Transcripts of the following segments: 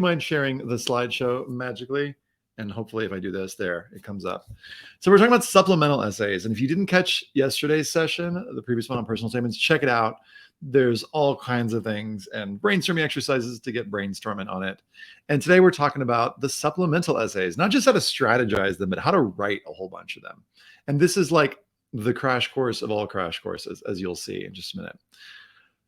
mind sharing the slideshow magically? And hopefully if I do this, there, it comes up. So we're talking about supplemental essays. And if you didn't catch yesterday's session, the previous one on personal statements, check it out. There's all kinds of things and brainstorming exercises to get brainstorming on it. And today we're talking about the supplemental essays, not just how to strategize them, but how to write a whole bunch of them. And this is like the crash course of all crash courses, as you'll see in just a minute.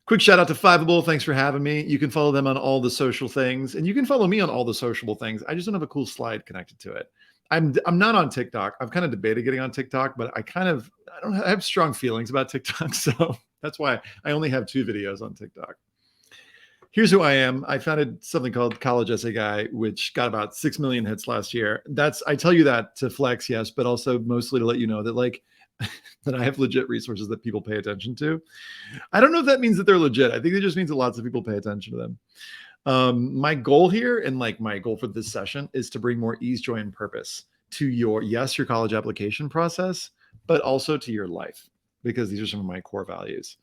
Quick shout out to Fiveable. Thanks for having me. You can follow them on all the social things, and you can follow me on all the sociable things. I just don't have a cool slide connected to it. I'm not on TikTok. I've kind of debated getting on TikTok, but I have strong feelings about TikTok, so that's why I only have 2 videos on TikTok. Here's who I am. I founded something called College Essay Guy, which got about 6 million hits last year. I tell you that to flex, yes, but also mostly to let you know that that I have legit resources that people pay attention to. I don't know if that means that they're legit. I think it just means that lots of people pay attention to them. My goal here and my goal for this session is to bring more ease, joy, and purpose to your college application process, but also to your life, because these are some of my core values.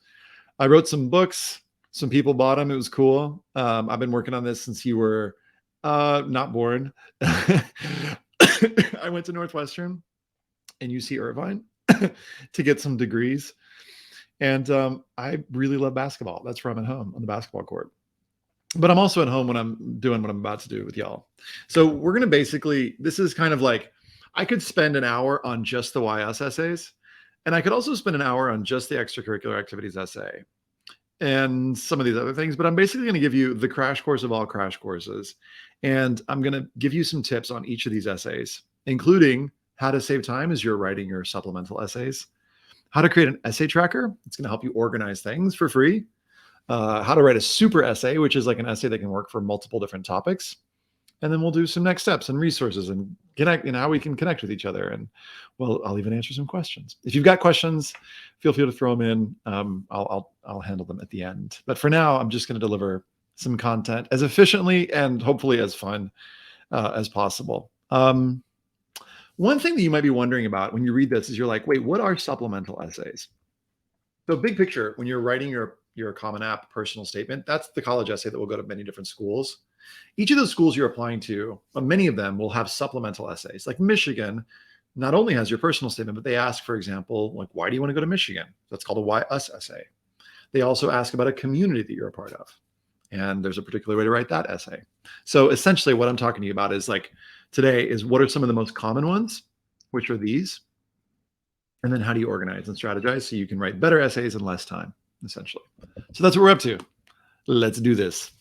I wrote some books. Some people bought them. It was cool. I've been working on this since you were not born. I went to Northwestern and UC Irvine to get some degrees. And I really love basketball. That's where I'm at home, on the basketball court. But I'm also at home when I'm doing what I'm about to do with y'all. So we're going to this is kind of like, I could spend an hour on just the YS essays, and I could also spend an hour on just the extracurricular activities essay and some of these other things. But I'm basically going to give you the crash course of all crash courses. And I'm going to give you some tips on each of these essays, including how to save time as you're writing your supplemental essays, how to create an essay tracker. It's going to help you organize things for free. How to write a super essay, which is like an essay that can work for multiple different topics. And then we'll do some next steps and resources and connect, and how we can connect with each other. And well, I'll even answer some questions. If you've got questions, feel free to throw them in. I'll handle them at the end. But for now, I'm just going to deliver some content as efficiently and hopefully as fun as possible. One thing that you might be wondering about when you read this is you're like, wait, what are supplemental essays? So big picture, when you're writing your Common App personal statement, that's the college essay that will go to many different schools. Each of those schools you're applying to, many of them will have supplemental essays. Like Michigan not only has your personal statement, but they ask, for example, like, why do you want to go to Michigan? That's called a why us essay. They also ask about a community that you're a part of. And there's a particular way to write that essay. So essentially what I'm talking to you about is today is what are some of the most common ones, which are these, and then how do you organize and strategize so you can write better essays in less time, essentially. So that's what we're up to. Let's do this.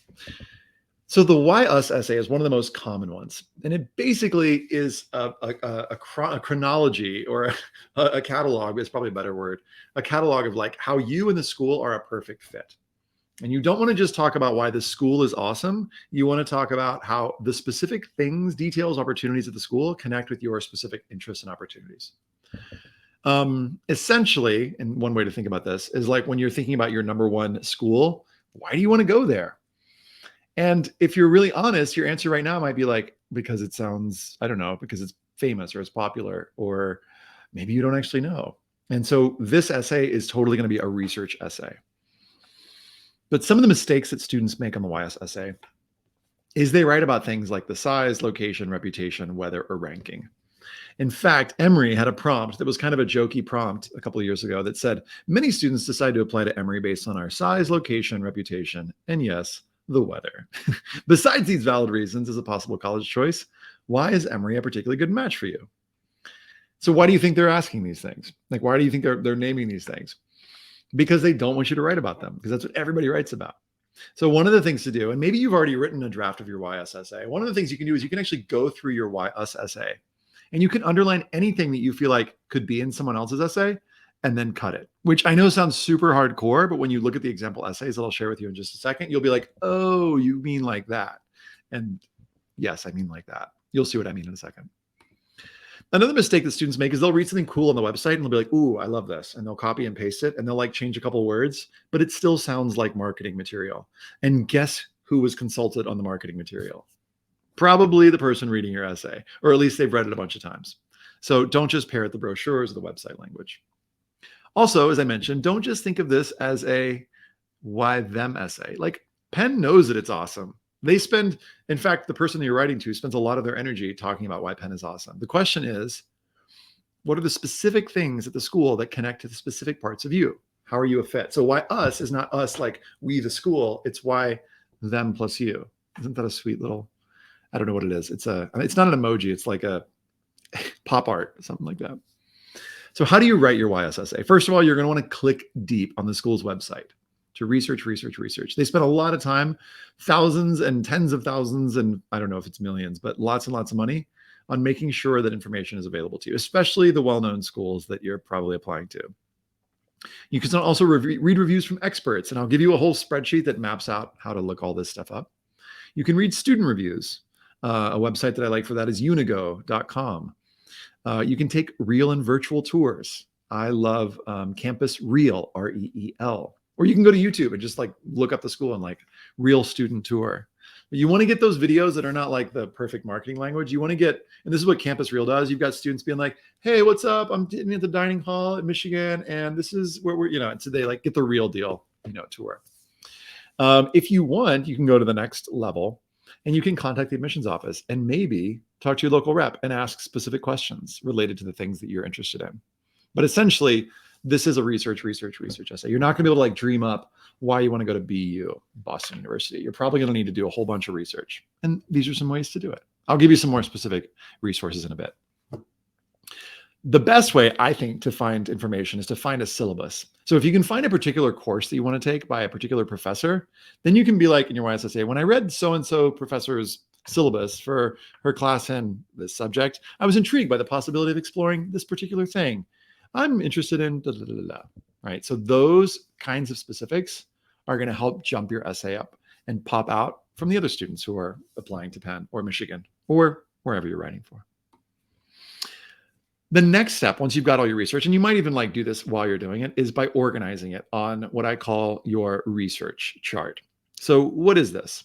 So the why us essay is one of the most common ones. And it basically is a chronology, or a catalog is probably a better word, a catalog of how you and the school are a perfect fit. And you don't want to just talk about why the school is awesome. You want to talk about how the specific things, details, opportunities at the school connect with your specific interests and opportunities. Essentially, and one way to think about this is when you're thinking about your number one school, why do you want to go there? And if you're really honest, your answer right now might be because it sounds, I don't know, because it's famous or it's popular, or maybe you don't actually know. And so this essay is totally going to be a research essay. But some of the mistakes that students make on the YS essay is they write about things like the size, location, reputation, weather, or ranking. In fact, Emory had a prompt that was kind of a jokey prompt a couple of years ago that said, many students decide to apply to Emory based on our size, location, reputation, and yes, the weather. Besides these valid reasons as a possible college choice, why is Emory a particularly good match for you? So why do you think they're asking these things? Why do you think they're naming these things? Because they don't want you to write about them, because that's what everybody writes about. So one of the things to do, and maybe you've already written a draft of your YS essay, one of the things you can do is you can actually go through your YS essay and you can underline anything that you feel like could be in someone else's essay and then cut it, which I know sounds super hardcore, but when you look at the example essays that I'll share with you in just a second, you'll be like, oh, you mean like that. And yes, I mean like that. You'll see what I mean in a second. Another mistake that students make is they'll read something cool on the website and they'll be like, ooh, I love this. And they'll copy and paste it and they'll change a couple words, but it still sounds like marketing material. And guess who was consulted on the marketing material? Probably the person reading your essay, or at least they've read it a bunch of times. So don't just parrot the brochures or the website language. Also, as I mentioned, don't just think of this as a why them essay. Penn knows that it's awesome. They spend, in fact, the person that you're writing to spends a lot of their energy talking about why Penn is awesome. The question is, what are the specific things at the school that connect to the specific parts of you? How are you a fit? So why us is not us like we, the school. It's why them plus you. Isn't that a sweet little, I don't know what it is. It's not an emoji. It's like a pop art, something like that. So how do you write your YS essay? First of all, you're going to want to click deep on the school's website to research. They spend a lot of time, thousands and tens of thousands, and I don't know if it's millions, but lots and lots of money on making sure that information is available to you, especially the well-known schools that you're probably applying to. You can also read reviews from experts, and I'll give you a whole spreadsheet that maps out how to look all this stuff up. You can read student reviews. A website that I like for that is unigo.com. You can take real and virtual tours. I love Campus Reel, REEL. Or you can go to YouTube and just like look up the school and like real student tour. But you want to get those videos that are not like the perfect marketing language. You want to get, and this is what Campus Reel does. You've got students being like, hey, what's up? I'm sitting at the dining hall in Michigan, and this is where we're, and so they like get the real deal, tour. If you want, you can go to the next level and you can contact the admissions office and maybe talk to your local rep and ask specific questions related to the things that you're interested in. But essentially, this is a research essay. You're not going to be able to like dream up why you want to go to BU, Boston University. You're probably going to need to do a whole bunch of research. And these are some ways to do it. I'll give you some more specific resources in a bit. The best way, I think, to find information is to find a syllabus. So if you can find a particular course that you want to take by a particular professor, then you can be like in your YS essay, when I read so-and-so professor's syllabus for her class in this subject, I was intrigued by the possibility of exploring this particular thing. I'm interested in da, da, da, da, da, right? So those kinds of specifics are going to help jump your essay up and pop out from the other students who are applying to Penn or Michigan or wherever you're writing for. The next step, once you've got all your research, and you might even like do this while you're doing it, is by organizing it on what I call your research chart. So what is this?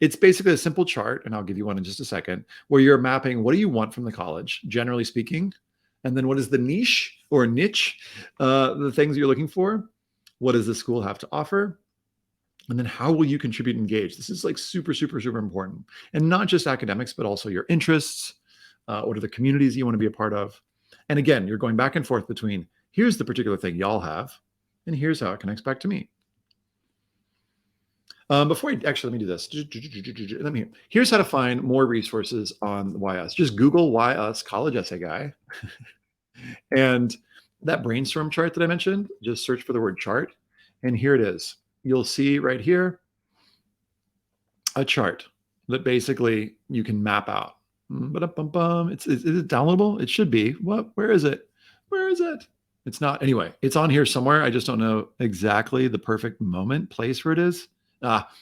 It's basically a simple chart, and I'll give you one in just a second, where you're mapping what do you want from the college, generally speaking, and then what is the niche or niche, the things you're looking for? What does the school have to offer? And then how will you contribute and engage? This is like super, super, super important. And not just academics, but also your interests. What are the communities you want to be a part of? And again, you're going back and forth between here's the particular thing y'all have, and here's how it connects back to me. Before I actually, let me do this. Here's how to find more resources on YS. Just Google YS college essay guy. And that brainstorm chart that I mentioned, just search for the word chart. And here it is. You'll see right here a chart that basically you can map out. Is it downloadable? It should be. What? Where is it? Where is it? It's not. Anyway, it's on here somewhere. I just don't know exactly the perfect place where it is.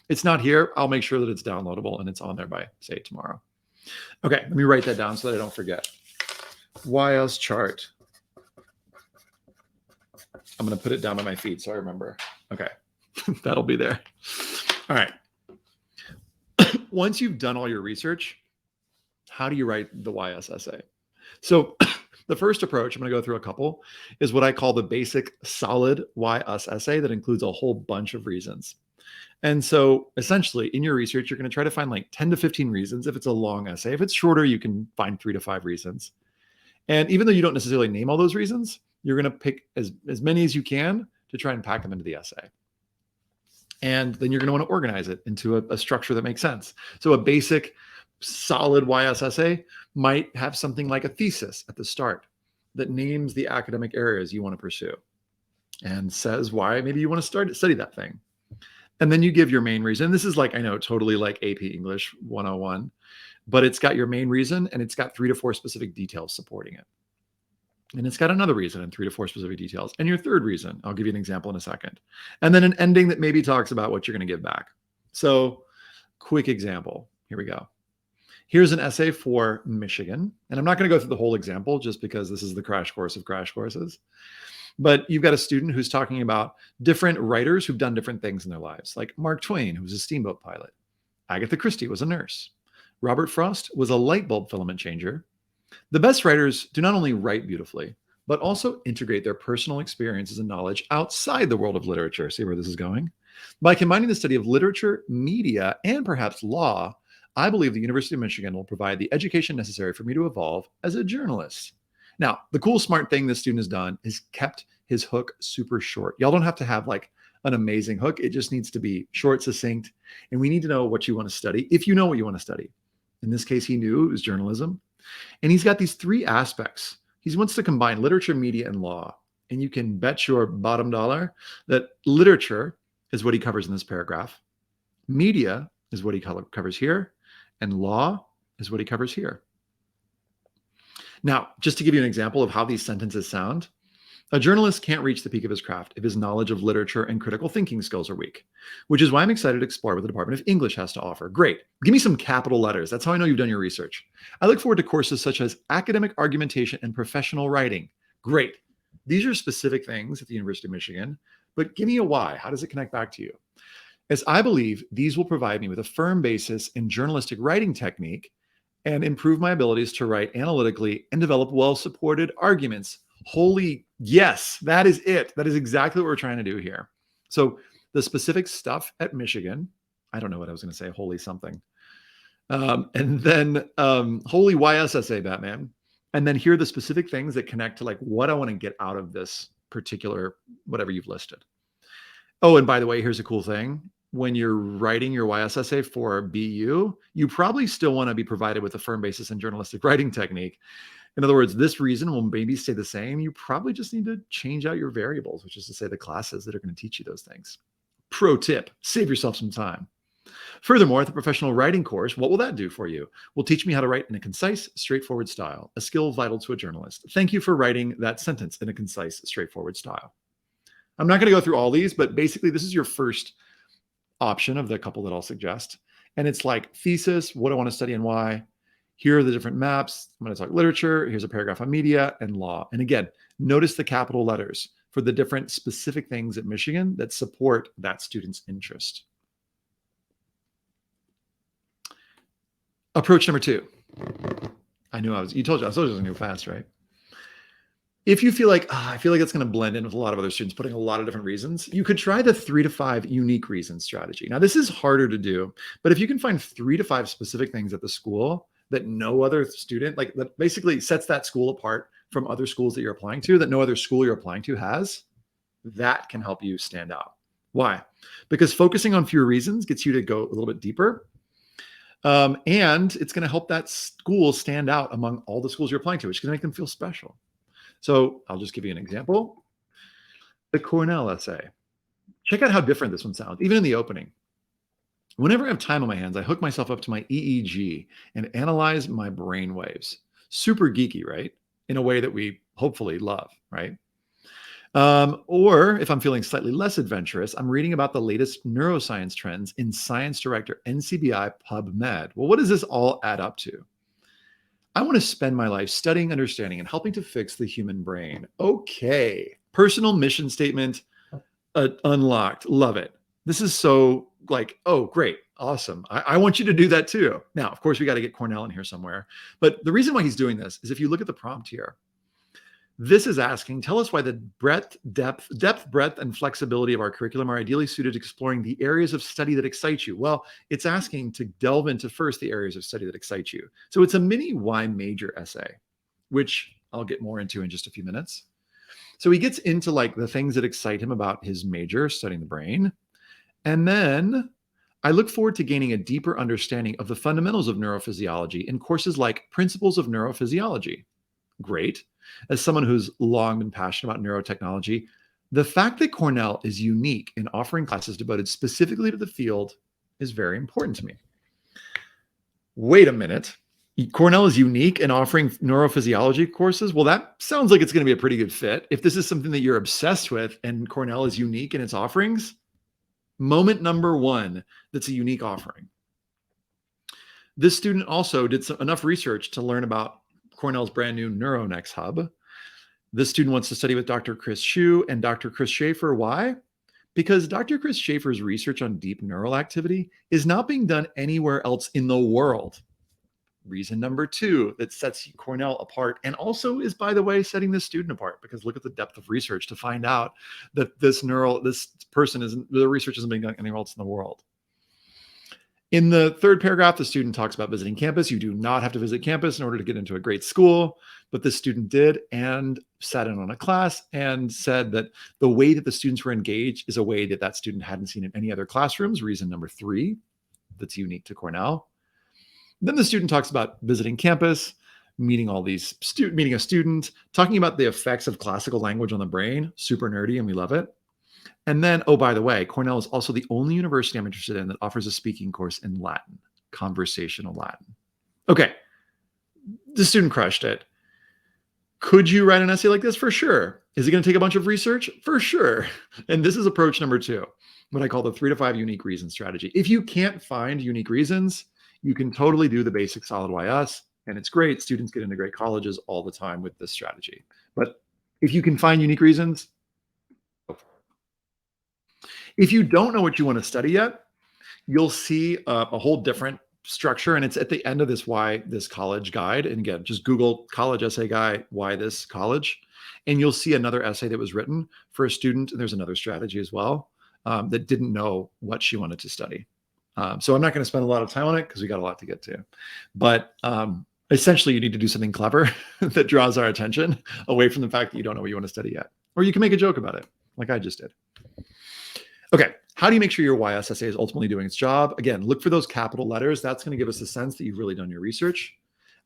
It's not here. I'll make sure that it's downloadable and it's on there by, say, tomorrow. Okay, let me write that down so that I don't forget. YS chart. I'm going to put it down by my feet so I remember. Okay, that'll be there. All right. Once you've done all your research, how do you write the YS essay? So the first approach, I'm going to go through a couple, is what I call the basic solid YS essay that includes a whole bunch of reasons. And so essentially in your research, you're going to try to find like 10 to 15 reasons. If it's a long essay, if it's shorter, you can find 3 to 5 reasons. And even though you don't necessarily name all those reasons, you're going to pick as many as you can to try and pack them into the essay. And then you're going to want to organize it into a structure that makes sense. So a basic solid YS essay might have something like a thesis at the start that names the academic areas you want to pursue and says why maybe you want to study that thing. And then you give your main reason. This is like, I know, totally like AP English 101, but it's got your main reason and it's got 3 to 4 specific details supporting it. And it's got another reason and 3 to 4 specific details. And your third reason, I'll give you an example in a second. And then an ending that maybe talks about what you're going to give back. So quick example, here we go. Here's an essay for Michigan. And I'm not going to go through the whole example just because this is the crash course of crash courses. But you've got a student who's talking about different writers who've done different things in their lives, like Mark Twain, who was a steamboat pilot. Agatha Christie was a nurse. Robert Frost was a light bulb filament changer. The best writers do not only write beautifully, but also integrate their personal experiences and knowledge outside the world of literature. See where this is going? By combining the study of literature, media, and perhaps law, I believe the University of Michigan will provide the education necessary for me to evolve as a journalist. Now, the cool, smart thing this student has done is kept his hook super short. Y'all don't have to have like an amazing hook. It just needs to be short, succinct. And we need to know what you want to study, if you know what you want to study. In this case, he knew it was journalism. And he's got these three aspects. He wants to combine literature, media, and law. And you can bet your bottom dollar that literature is what he covers in this paragraph. Media is what he covers here. And law is what he covers here. Now, just to give you an example of how these sentences sound, a journalist can't reach the peak of his craft if his knowledge of literature and critical thinking skills are weak, which is why I'm excited to explore what the Department of English has to offer. Great. Give me some capital letters. That's how I know you've done your research. I look forward to courses such as academic argumentation and professional writing. Great. These are specific things at the University of Michigan, but give me a why. How does it connect back to you? As I believe these will provide me with a firm basis in journalistic writing technique and improve my abilities to write analytically and develop well-supported arguments. Holy yes, that is it. That is exactly what we're trying to do here. So the specific stuff at Michigan, I don't know what I was going to say, holy something. And then holy YSSA, Batman. And then here are the specific things that connect to like what I want to get out of this particular, whatever you've listed. Oh, and by the way, here's a cool thing. When you're writing your YSSA for BU, you probably still want to be provided with a firm basis in journalistic writing technique. In other words, this reason will maybe stay the same. You probably just need to change out your variables, which is to say the classes that are going to teach you those things. Pro tip, save yourself some time. Furthermore, the professional writing course, what will that do for you? Will teach me how to write in a concise, straightforward style, a skill vital to a journalist. Thank you for writing that sentence in a concise, straightforward style. I'm not going to go through all these, but basically this is your first option of the couple that I'll suggest. And it's like thesis, what I want to study and why. Here are the different maps. I'm going to talk literature. Here's a paragraph on media and law. And again, notice the capital letters for the different specific things at Michigan that support that student's interest. Approach number 2. I knew I was going to go fast, right? If you feel like, I feel like it's going to blend in with a lot of other students putting a lot of different reasons, you could try the 3 to 5 unique reasons strategy. Now, this is harder to do, but if you can find 3 to 5 specific things at the school that no other student, like that basically sets that school apart from other schools that you're applying to, that no other school you're applying to has, that can help you stand out. Why? Because focusing on fewer reasons gets you to go a little bit deeper. And it's going to help that school stand out among all the schools you're applying to, which is going to make them feel special. So I'll just give you an example. The Cornell essay. Check out how different this one sounds, even in the opening. Whenever I have time on my hands, I hook myself up to my EEG and analyze my brain waves. Super geeky, right? In a way that we hopefully love, right? Or if I'm feeling slightly less adventurous, I'm reading about the latest neuroscience trends in Science Director NCBI PubMed. Well, what does this all add up to? I want to spend my life studying, understanding, and helping to fix the human brain. Okay. Personal mission statement unlocked. Love it. This is so like, oh, great. Awesome. I want you to do that too. Now, of course, we got to get Cornell in here somewhere. But the reason why he's doing this is if you look at the prompt here, this is asking, tell us why the breadth, and flexibility of our curriculum are ideally suited to exploring the areas of study that excite you. Well, it's asking to delve into first the areas of study that excite you. So it's a mini why major essay, which I'll get more into in just a few minutes. So he gets into like the things that excite him about his major, studying the brain. And then I look forward to gaining a deeper understanding of the fundamentals of neurophysiology in courses like Principles of Neurophysiology. Great. As someone who's long been passionate about neurotechnology, the fact that Cornell is unique in offering classes devoted specifically to the field is very important to me. Wait a minute. Cornell is unique in offering neurophysiology courses? Well, that sounds like it's going to be a pretty good fit. If this is something that you're obsessed with and Cornell is unique in its offerings, moment number 1, that's a unique offering. This student also did enough research to learn about Cornell's brand new NeuroNext hub. This student wants to study with Dr. Chris Hsu and Dr. Chris Schaefer. Why? Because Dr. Chris Schaefer's research on deep neural activity is not being done anywhere else in the world. Reason number 2 that sets Cornell apart, and also is, by the way, setting this student apart, because look at the depth of research to find out that this person isn't, the research isn't being done anywhere else in the world. In the third paragraph, the student talks about visiting campus. You do not have to visit campus in order to get into a great school, but this student did, and sat in on a class and said that the way that the students were engaged is a way that that student hadn't seen in any other classrooms. Reason number 3 that's unique to Cornell. Then the student talks about visiting campus, meeting meeting a student, talking about the effects of classical language on the brain. Super nerdy, and we love it. And then, oh, by the way, Cornell is also the only university I'm interested in that offers a speaking course in Latin, conversational Latin. Okay, the student crushed it. Could you write an essay like this? For sure. Is it going to take a bunch of research? For sure. And this is approach number 2, what I call the 3 to 5 unique reasons strategy. If you can't find unique reasons, you can totally do the basic solid YS, and it's great. Students get into great colleges all the time with this strategy. But if you can find unique reasons, if you don't know what you want to study yet, you'll see a whole different structure, and it's at the end of this Why This College guide. And again, just Google college essay guy, Why This College, and you'll see another essay that was written for a student. And there's another strategy as well that didn't know what she wanted to study. So I'm not going to spend a lot of time on it because we got a lot to get to. But essentially, you need to do something clever that draws our attention away from the fact that you don't know what you want to study yet. Or you can make a joke about it, like I just did. Okay, how do you make sure your YS essay is ultimately doing its job? Again, look for those capital letters. That's going to give us a sense that you've really done your research.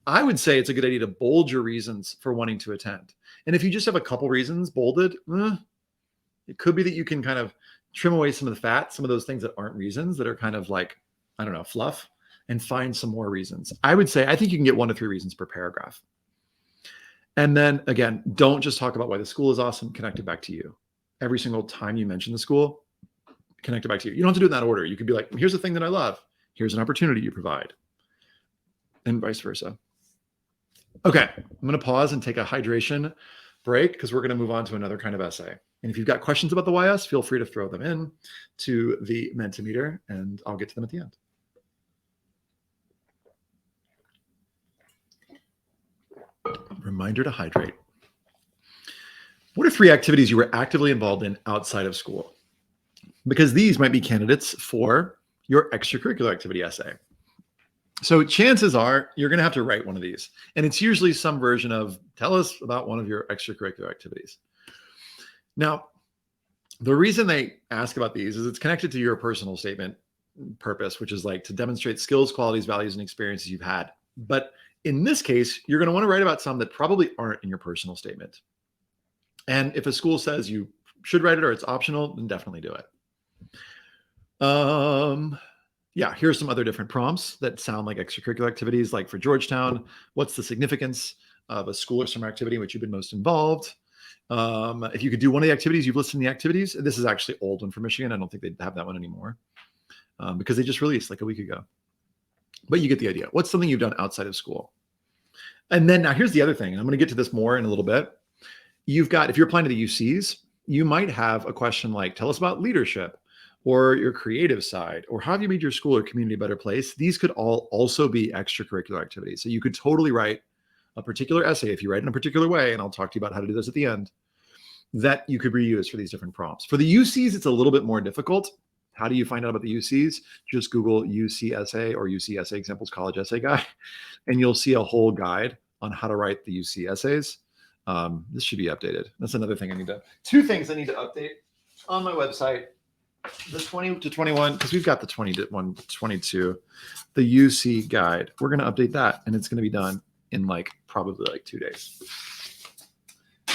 I would say it's a good idea to bold your reasons for wanting to attend. And if you just have a couple reasons bolded, it could be that you can kind of trim away some of the fat, some of those things that aren't reasons, that are kind of like, I don't know, fluff, and find some more reasons. I would say, I think you can get 1 to 3 reasons per paragraph. And then again, don't just talk about why the school is awesome, connect it back to you. Every single time you mention the school, connect it back to you. You don't have to do it in that order. You could be like, here's the thing that I love. Here's an opportunity you provide. And vice versa. Okay, I'm going to pause and take a hydration break because we're going to move on to another kind of essay. And if you've got questions about the YS, feel free to throw them in to the Mentimeter, and I'll get to them at the end. Reminder to hydrate. What are 3 activities you were actively involved in outside of school? Because these might be candidates for your extracurricular activity essay. So chances are you're going to have to write one of these. And it's usually some version of, tell us about one of your extracurricular activities. Now, the reason they ask about these is it's connected to your personal statement purpose, which is like to demonstrate skills, qualities, values, and experiences you've had. But in this case, you're going to want to write about some that probably aren't in your personal statement. And if a school says you should write it or it's optional, then definitely do it. Yeah, here's some other different prompts that sound like extracurricular activities. Like for Georgetown, what's the significance of a school or summer activity in which you've been most involved? If you could do one of the activities, you've listed in the activities. This is actually old one for Michigan. I don't think they have that one anymore because they just released like a week ago. But you get the idea. What's something you've done outside of school? And then now here's the other thing. I'm going to get to this more in a little bit. You've got, if you're applying to the UCs, you might have a question like, tell us about leadership or your creative side, or how have you made your school or community a better place? These could all also be extracurricular activities. So you could totally write a particular essay if you write in a particular way, and I'll talk to you about how to do this at the end, that you could reuse for these different prompts. For the UCs, it's a little bit more difficult. How do you find out about the UCs? Just Google UC essay or UC essay examples college essay guy, and you'll see a whole guide on how to write the UC essays. This should be updated. That's another thing I need to, 2 things I need to update on my website. The 20 to 21, because we've got the 20 to 22, the UC guide. We're going to update that, and it's going to be done in probably 2 days.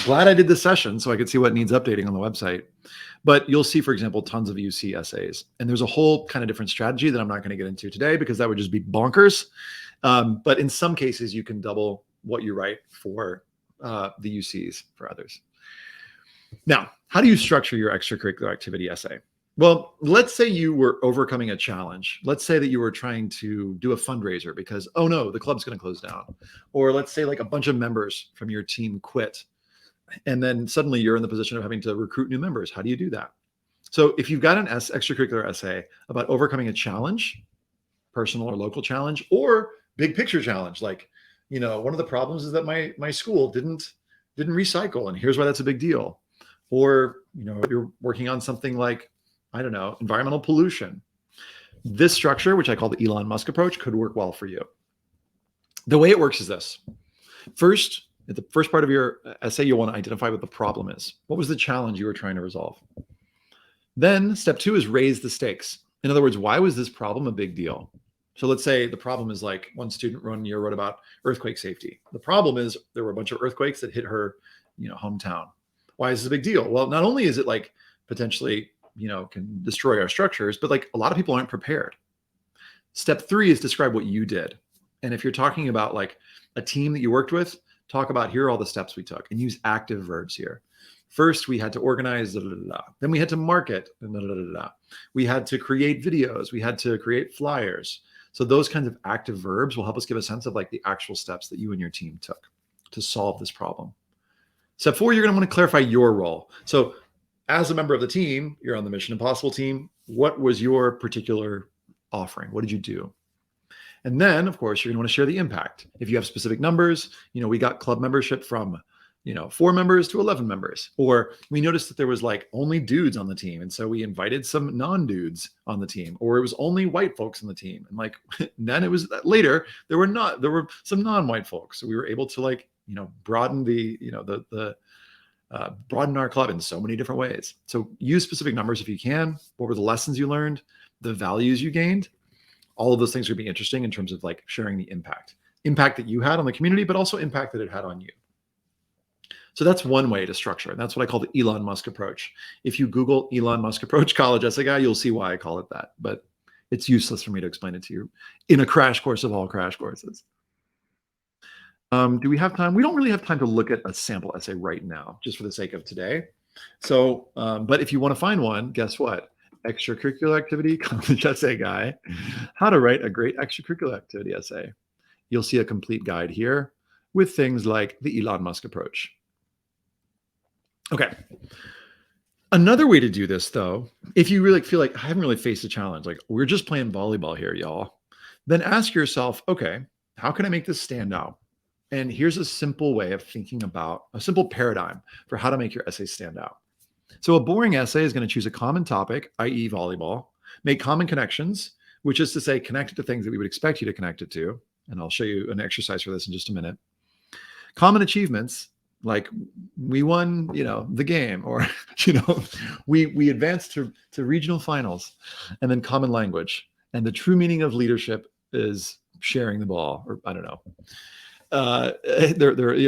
Glad I did this session so I could see what needs updating on the website. But you'll see, for example, tons of UC essays. And there's a whole kind of different strategy that I'm not going to get into today because that would just be bonkers. But in some cases, you can double what you write for the UCs for others. Now, how do you structure your extracurricular activity essay? Well, let's say you were overcoming a challenge. Let's say that you were trying to do a fundraiser because, oh no, the club's going to close down. Or let's say a bunch of members from your team quit. And then suddenly you're in the position of having to recruit new members. How do you do that? So if you've got an extracurricular essay about overcoming a challenge, personal or local challenge, or Big picture challenge. Like, one of the problems is that my school didn't recycle, and here's why that's a big deal. Or, you're working on something like, I don't know, environmental pollution. This structure, which I call the Elon Musk approach, could work well for you. The way it works is this. First, at the first part of your essay, you'll want to identify what the problem is. What was the challenge you were trying to resolve? Then step 2 is raise the stakes. In other words, why was this problem a big deal? So let's say the problem is like one student wrote about earthquake safety. The problem is there were a bunch of earthquakes that hit her, hometown. Why is this a big deal? Well, not only is it like potentially, can destroy our structures, but like a lot of people aren't prepared. Step 3 is describe what you did. And if you're talking about like a team that you worked with, talk about here are all the steps we took and use active verbs here. First, we had to organize, then we had to market, we had to create videos, we had to create flyers. So those kinds of active verbs will help us give a sense of like the actual steps that you and your team took to solve this problem. Step 4, you're going to want to clarify your role. So as a member of the team, you're on the Mission Impossible team. What was your particular offering? What did you do? And then, of course, you're going to want to share the impact. If you have specific numbers, we got club membership from 4 members to 11 members, or we noticed that there was like only dudes on the team. And so we invited some non-dudes on the team, or it was only white folks on the team. And like, then it was later, there were some non-white folks. So we were able to like, broaden broaden our club in so many different ways. So use specific numbers if you can. What were the lessons you learned, the values you gained? All of those things would be interesting in terms of like sharing the impact that you had on the community, but also impact that it had on you. So that's one way to structure. And that's what I call the Elon Musk approach. If you Google Elon Musk approach college essay guy, you'll see why I call it that. But it's useless for me to explain it to you in a crash course of all crash courses. Do we have time? We don't really have time to look at a sample essay right now, just for the sake of today. So, but if you want to find one, guess what? Extracurricular activity, college essay guy, how to write a great extracurricular activity essay. You'll see a complete guide here with things like the Elon Musk approach. Okay. Another way to do this, though, if you really feel like I haven't really faced a challenge, like we're just playing volleyball here, y'all, then ask yourself, okay, how can I make this stand out? And here's a simple way of thinking about a simple paradigm for how to make your essay stand out. So a boring essay is going to choose a common topic, i.e. volleyball, make common connections, which is to say connect it to things that we would expect you to connect it to. And I'll show you an exercise for this in just a minute. Common achievements, like we won, the game, or, we advanced to regional finals. And then common language. And the true meaning of leadership is sharing the ball, or I don't know.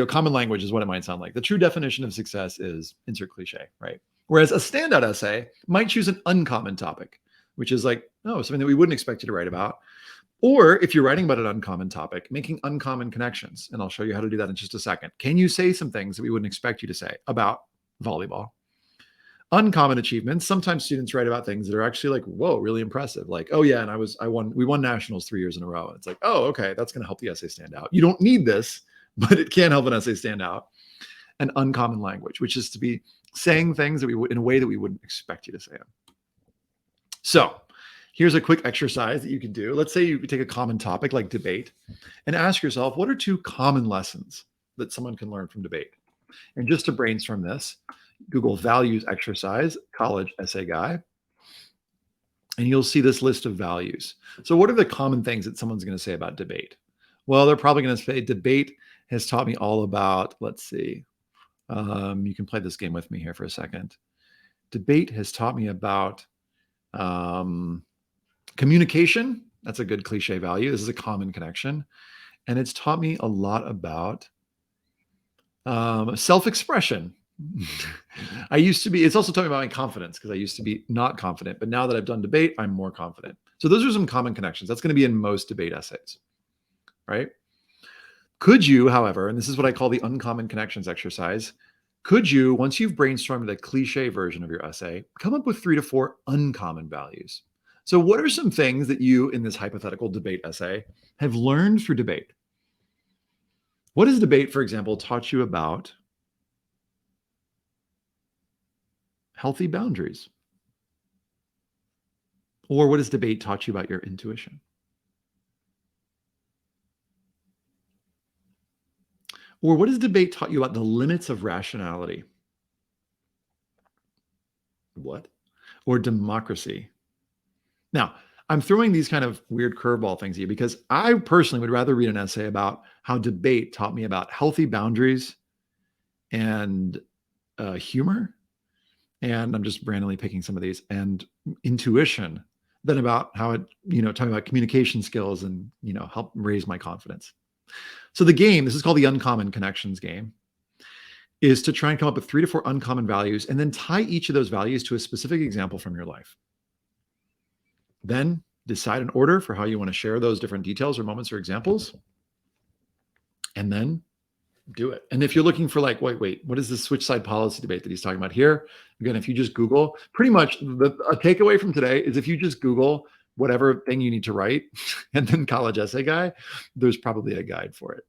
Common language is what it might sound like. The true definition of success is insert cliche, right? Whereas a standout essay might choose an uncommon topic, which is like, something that we wouldn't expect you to write about. Or if you're writing about an uncommon topic, making uncommon connections. And I'll show you how to do that in just a second. Can you say some things that we wouldn't expect you to say about volleyball? Uncommon achievements. Sometimes students write about things that are actually like, whoa, really impressive. Like, oh yeah, and we won nationals 3 years in a row. And it's like, oh, okay, that's going to help the essay stand out. You don't need this, but it can help an essay stand out. And uncommon language, which is to be saying things that we would in a way that we wouldn't expect you to say them. So here's a quick exercise that you can do. Let's say you take a common topic like debate and ask yourself, what are 2 common lessons that someone can learn from debate? And just to brainstorm this, Google values exercise, college essay guy, and you'll see this list of values. So what are the common things that someone's going to say about debate? Well, they're probably going to say debate has taught me all about, let's see, you can play this game with me here for a second. Debate has taught me about communication. That's a good cliche value. This is a common connection. And it's taught me a lot about self-expression. It's also taught me about my confidence, because I used to be not confident, but now that I've done debate, I'm more confident. So those are some common connections. That's going to be in most debate essays, right? Could you, however, and this is what I call the uncommon connections exercise, could you, once you've brainstormed the cliche version of your essay, come up with 3 to 4 uncommon values? So what are some things that you, in this hypothetical debate essay, have learned through debate? What has debate, for example, taught you about healthy boundaries? Or what has debate taught you about your intuition? Or what has debate taught you about the limits of rationality? What? Or democracy? Now, I'm throwing these kind of weird curveball things at you because I personally would rather read an essay about how debate taught me about healthy boundaries and humor. And I'm just randomly picking some of these, and intuition, than about how it, talking about communication skills and, help raise my confidence. So the game, this is called the Uncommon Connections game, is to try and come up with 3 to 4 uncommon values and then tie each of those values to a specific example from your life. Then decide an order for how you want to share those different details or moments or examples, and then do it. And if you're looking for like, wait, what is this switch side policy debate that he's talking about here? Again, if you just Google, pretty much a takeaway from today is if you just Google whatever thing you need to write and then college essay guy, there's probably a guide for it.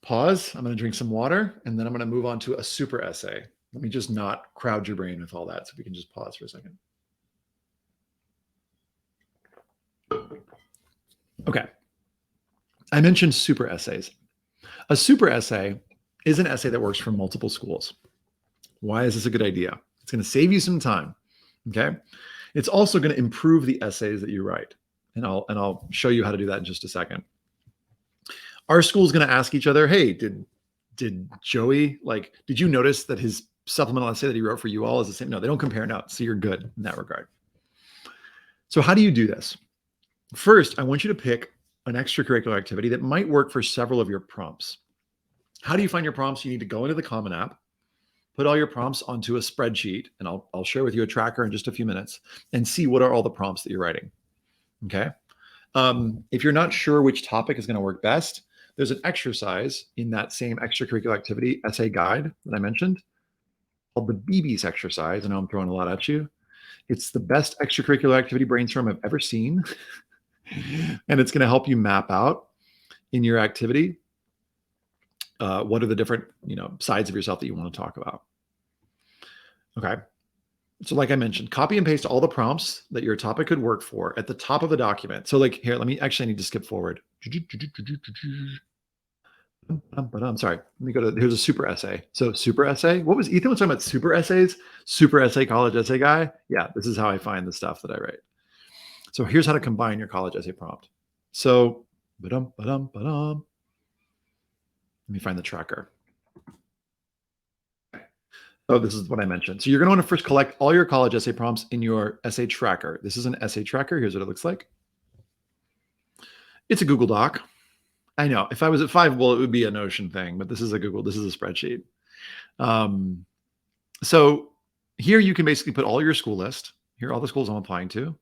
Pause. I'm going to drink some water, and then I'm going to move on to a super essay. Let me just not crowd your brain with all that, so we can just pause for a second. Okay. I mentioned super essays. A super essay is an essay that works for multiple schools. Why is this a good idea? It's going to save you some time. Okay. It's also going to improve the essays that you write. And I'll show you how to do that in just a second. Our school is going to ask each other, hey, did Joey, did you notice that his supplemental essay that he wrote for you all is the same? No, they don't compare notes. So you're good in that regard. So how do you do this? First, I want you to pick an extracurricular activity that might work for several of your prompts. How do you find your prompts? You need to go into the Common App, put all your prompts onto a spreadsheet, and I'll share with you a tracker in just a few minutes, and see what are all the prompts that you're writing. Okay. If you're not sure which topic is going to work best, there's an exercise in that same extracurricular activity essay guide that I mentioned called the BB's exercise. I know I'm throwing a lot at you. It's the best extracurricular activity brainstorm I've ever seen. And it's going to help you map out in your activity what are the different sides of yourself that you want to talk about. Okay. So like I mentioned, copy and paste all the prompts that your topic could work for at the top of the document. So here, I need to skip forward. I'm sorry. Let me go to, here's a super essay. So super essay, Ethan was talking about super essays, super essay, college essay guy. Yeah, this is how I find the stuff that I write. So here's how to combine your college essay prompt. So let me find the tracker. Oh, this is what I mentioned. So you're going to want to first collect all your college essay prompts in your essay tracker. This is an essay tracker. Here's what it looks like. It's a Google Doc. I know if I was at 5, well, it would be a Notion thing, but this is a spreadsheet. So here you can basically put all your school list. Here are all the schools I'm applying to.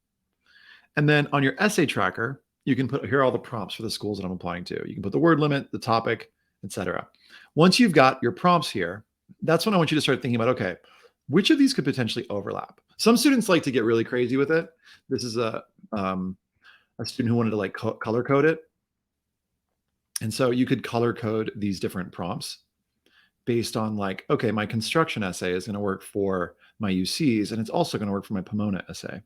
And then on your essay tracker, you can put, here are all the prompts for the schools that I'm applying to. You can put the word limit, the topic, etc. Once you've got your prompts here, that's when I want you to start thinking about, okay, which of these could potentially overlap? Some students like to get really crazy with it. This is a student who wanted to color code it. And so you could color code these different prompts based on okay, my construction essay is going to work for my UCs, and it's also going to work for my Pomona essay.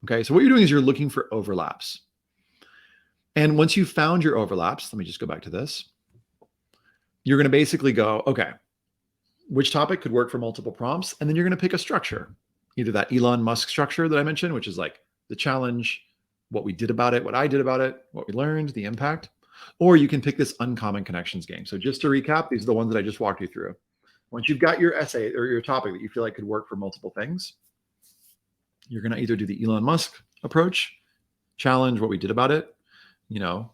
Okay, so what you're doing is you're looking for overlaps. And once you've found your overlaps, let me just go back to this. You're going to basically go, okay, which topic could work for multiple prompts? And then you're going to pick a structure, either that Elon Musk structure that I mentioned, which is the challenge, what we did about it, what I did about it, what we learned, the impact. Or you can pick this uncommon connections game. So just to recap, these are the ones that I just walked you through. Once you've got your essay or your topic that you feel like could work for multiple things, you're going to either do the Elon Musk approach, challenge, what we did about it,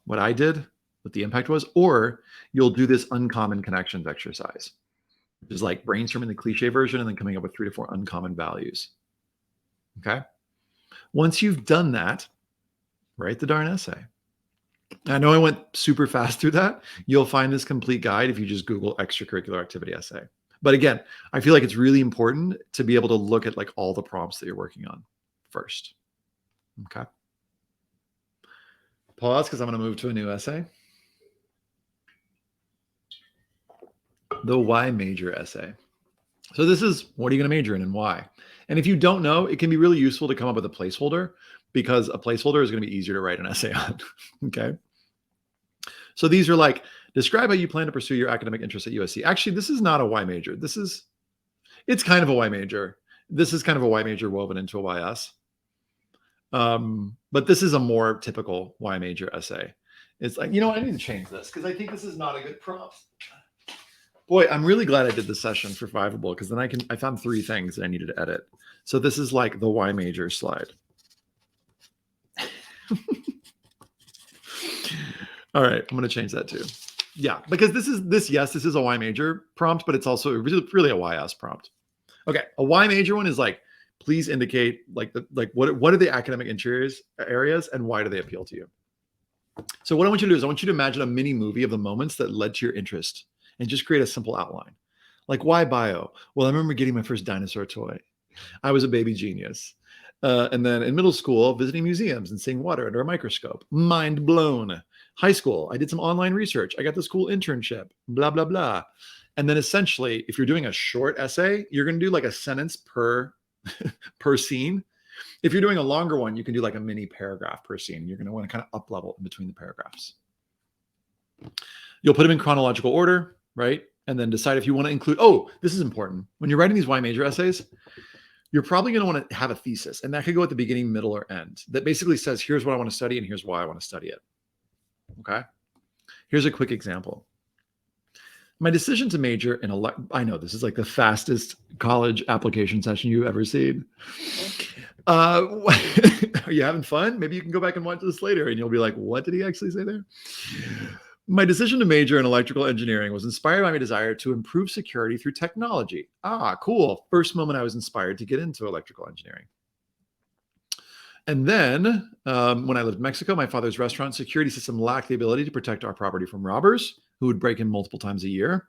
what I did, what the impact was, or you'll do this uncommon connections exercise, which is brainstorming the cliche version and then coming up with 3 to 4 uncommon values. Okay. Once you've done that, write the darn essay. I know I went super fast through that. You'll find this complete guide if you just Google extracurricular activity essay. But again, I feel like it's really important to be able to look at all the prompts that you're working on first. Okay. Pause because I'm going to move to a new essay. The why major essay. So this is, what are you going to major in and why? And if you don't know, it can be really useful to come up with a placeholder, because a placeholder is going to be easier to write an essay on. Okay. So these are like, describe how you plan to pursue your academic interests at USC. Actually, this is not a Y major. It's kind of a Y major. This is kind of a Y major woven into a YS. But this is a more typical Y major essay. It's like, I need to change this because I think this is not a good prompt. Boy, I'm really glad I did this session for Fiveable because then I found 3 things that I needed to edit. So this is like the Y major slide. All right, I'm going to change that too. Yeah, because this is a Y major prompt, but it's also really a YS prompt. Okay, a Y major one is like, please indicate what are the academic areas and why do they appeal to you? So what I want you to do is I want you to imagine a mini movie of the moments that led to your interest and just create a simple outline. Like, why bio? Well, I remember getting my first dinosaur toy. I was a baby genius. And then in middle school, visiting museums and seeing water under a microscope. Mind blown. High school, I did some online research. I got this cool internship, blah, blah, blah. And then essentially, if you're doing a short essay, you're going to do like a sentence per scene. If you're doing a longer one, you can do like a mini paragraph per scene. You're going to want to kind of up level in between the paragraphs. You'll put them in chronological order, right? And then decide if you want to include, this is important. When you're writing these Y major essays, you're probably going to want to have a thesis. And that could go at the beginning, middle, or end. That basically says, here's what I want to study and here's why I want to study it. Okay? Here's a quick example. My decision to major in I know this is like the fastest college application session you've ever seen. Are you having fun? Maybe you can go back and watch this later and you'll be like, what did he actually say there? My decision to major in electrical engineering was inspired by my desire to improve security through technology. Cool. First moment I was inspired to get into electrical engineering. And then when I lived in Mexico, my father's restaurant security system lacked the ability to protect our property from robbers who would break in multiple times a year.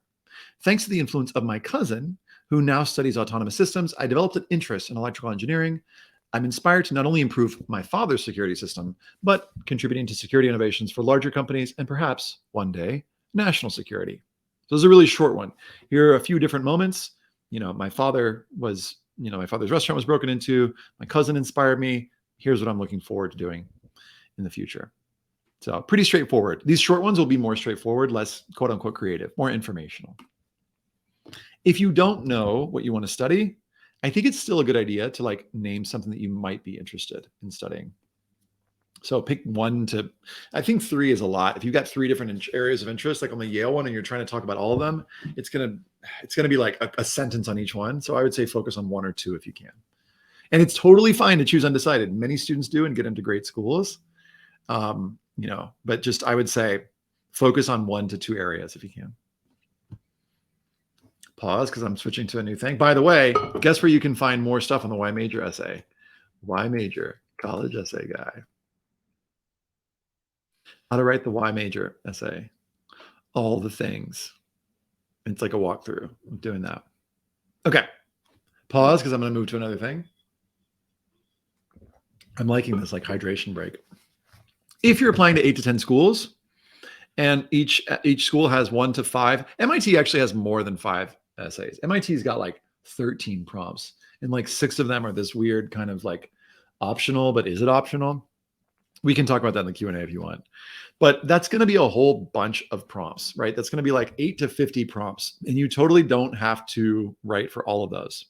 Thanks to the influence of my cousin, who now studies autonomous systems, I developed an interest in electrical engineering. I'm inspired to not only improve my father's security system, but contributing to security innovations for larger companies and perhaps one day, national security. So this is a really short one. Here are a few different moments. My father's restaurant was broken into. My cousin inspired me. Here's what I'm looking forward to doing in the future. So pretty straightforward. These short ones will be more straightforward, less quote unquote creative, more informational. If you don't know what you want to study, I think it's still a good idea to like name something that you might be interested in studying. So pick 1 to, I think 3 is a lot. If you've got 3 different areas of interest, like on the Yale one, and you're trying to talk about all of them, it's going to be like a sentence on each one. So I would say focus on 1 or 2 if you can. And it's totally fine to choose undecided. Many students do and get into great schools. But just, I would say focus on 1 to 2 areas if you can. Pause because I'm switching to a new thing. By the way, guess where you can find more stuff on the Y major essay? Y major, college essay guy. How to write the Y major essay. All the things. It's like a walkthrough of doing that. Okay. Pause because I'm going to move to another thing. I'm liking this like hydration break. If you're applying to 8 to 10 schools and each school has 1 to 5, MIT actually has more than 5 essays. MIT's got like 13 prompts and like 6 of them are this weird kind of like optional, but is it optional? We can talk about that in the Q&A if you want. But that's going to be a whole bunch of prompts, right? That's going to be like 8 to 50 prompts and you totally don't have to write for all of those.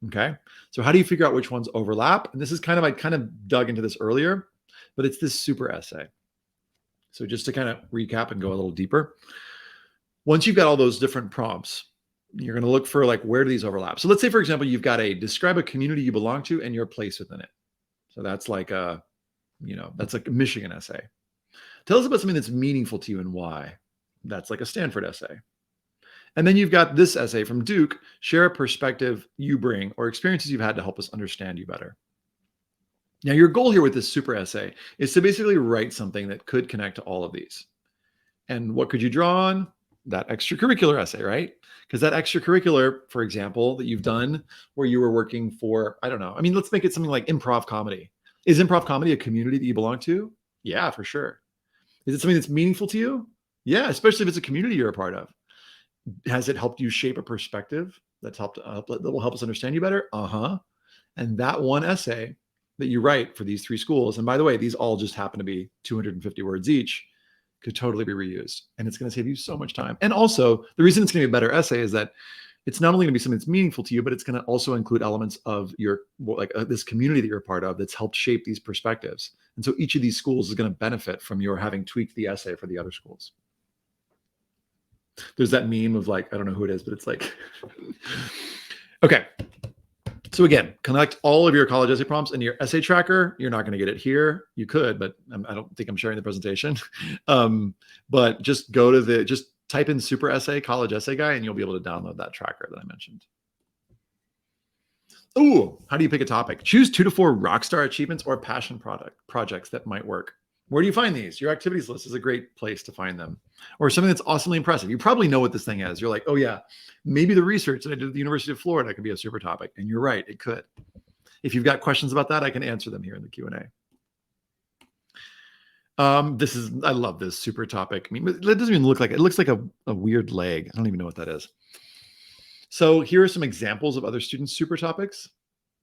Okay. So how do you figure out which ones overlap? And this is I kind of dug into this earlier, but it's this super essay. So just to kind of recap and go a little deeper. Once you've got all those different prompts, you're going to look for like, where do these overlap? So let's say, for example, you've got describe a community you belong to and your place within it. So that's like that's like a Michigan essay. Tell us about something that's meaningful to you and why. That's like a Stanford essay. And then you've got this essay from Duke, share a perspective you bring or experiences you've had to help us understand you better. Now, your goal here with this super essay is to basically write something that could connect to all of these. And what could you draw on? That extracurricular essay, right? Because that extracurricular, for example, that you've done where you were working for, I don't know. I mean, let's make it something like improv comedy. Is improv comedy a community that you belong to? Yeah, for sure. Is it something that's meaningful to you? Yeah, especially if it's a community you're a part of. Has it helped you shape a perspective that will help us understand you better? And that one essay that you write for these 3 schools, and by the way, these all just happen to be 250 words each, could totally be reused, and it's going to save you so much time. And also, the reason it's going to be a better essay is that it's not only going to be something that's meaningful to you, but it's going to also include elements of your this community that you're a part of that's helped shape these perspectives. And so each of these schools is going to benefit from your having tweaked the essay for the other schools. There's that meme of like, I don't know who it is, but it's like, okay. So again, collect all of your college essay prompts into your essay tracker. You're not going to get it here. You could, but I don't think I'm sharing the presentation. But just go to just type in super essay, college essay guy, and you'll be able to download that tracker that I mentioned. Ooh, how do you pick a topic? Choose 2 to 4 rockstar achievements or passion projects that might work. Where do you find these? Your activities list is a great place to find them. Or something that's awesomely impressive. You probably know what this thing is. You're like, oh yeah, maybe the research that I did at the University of Florida could be a super topic. And you're right, it could. If you've got questions about that, I can answer them here in the Q&A. I love this super topic. I mean, it doesn't even look like it. It looks like a weird leg. I don't even know what that is. So here are some examples of other students' super topics.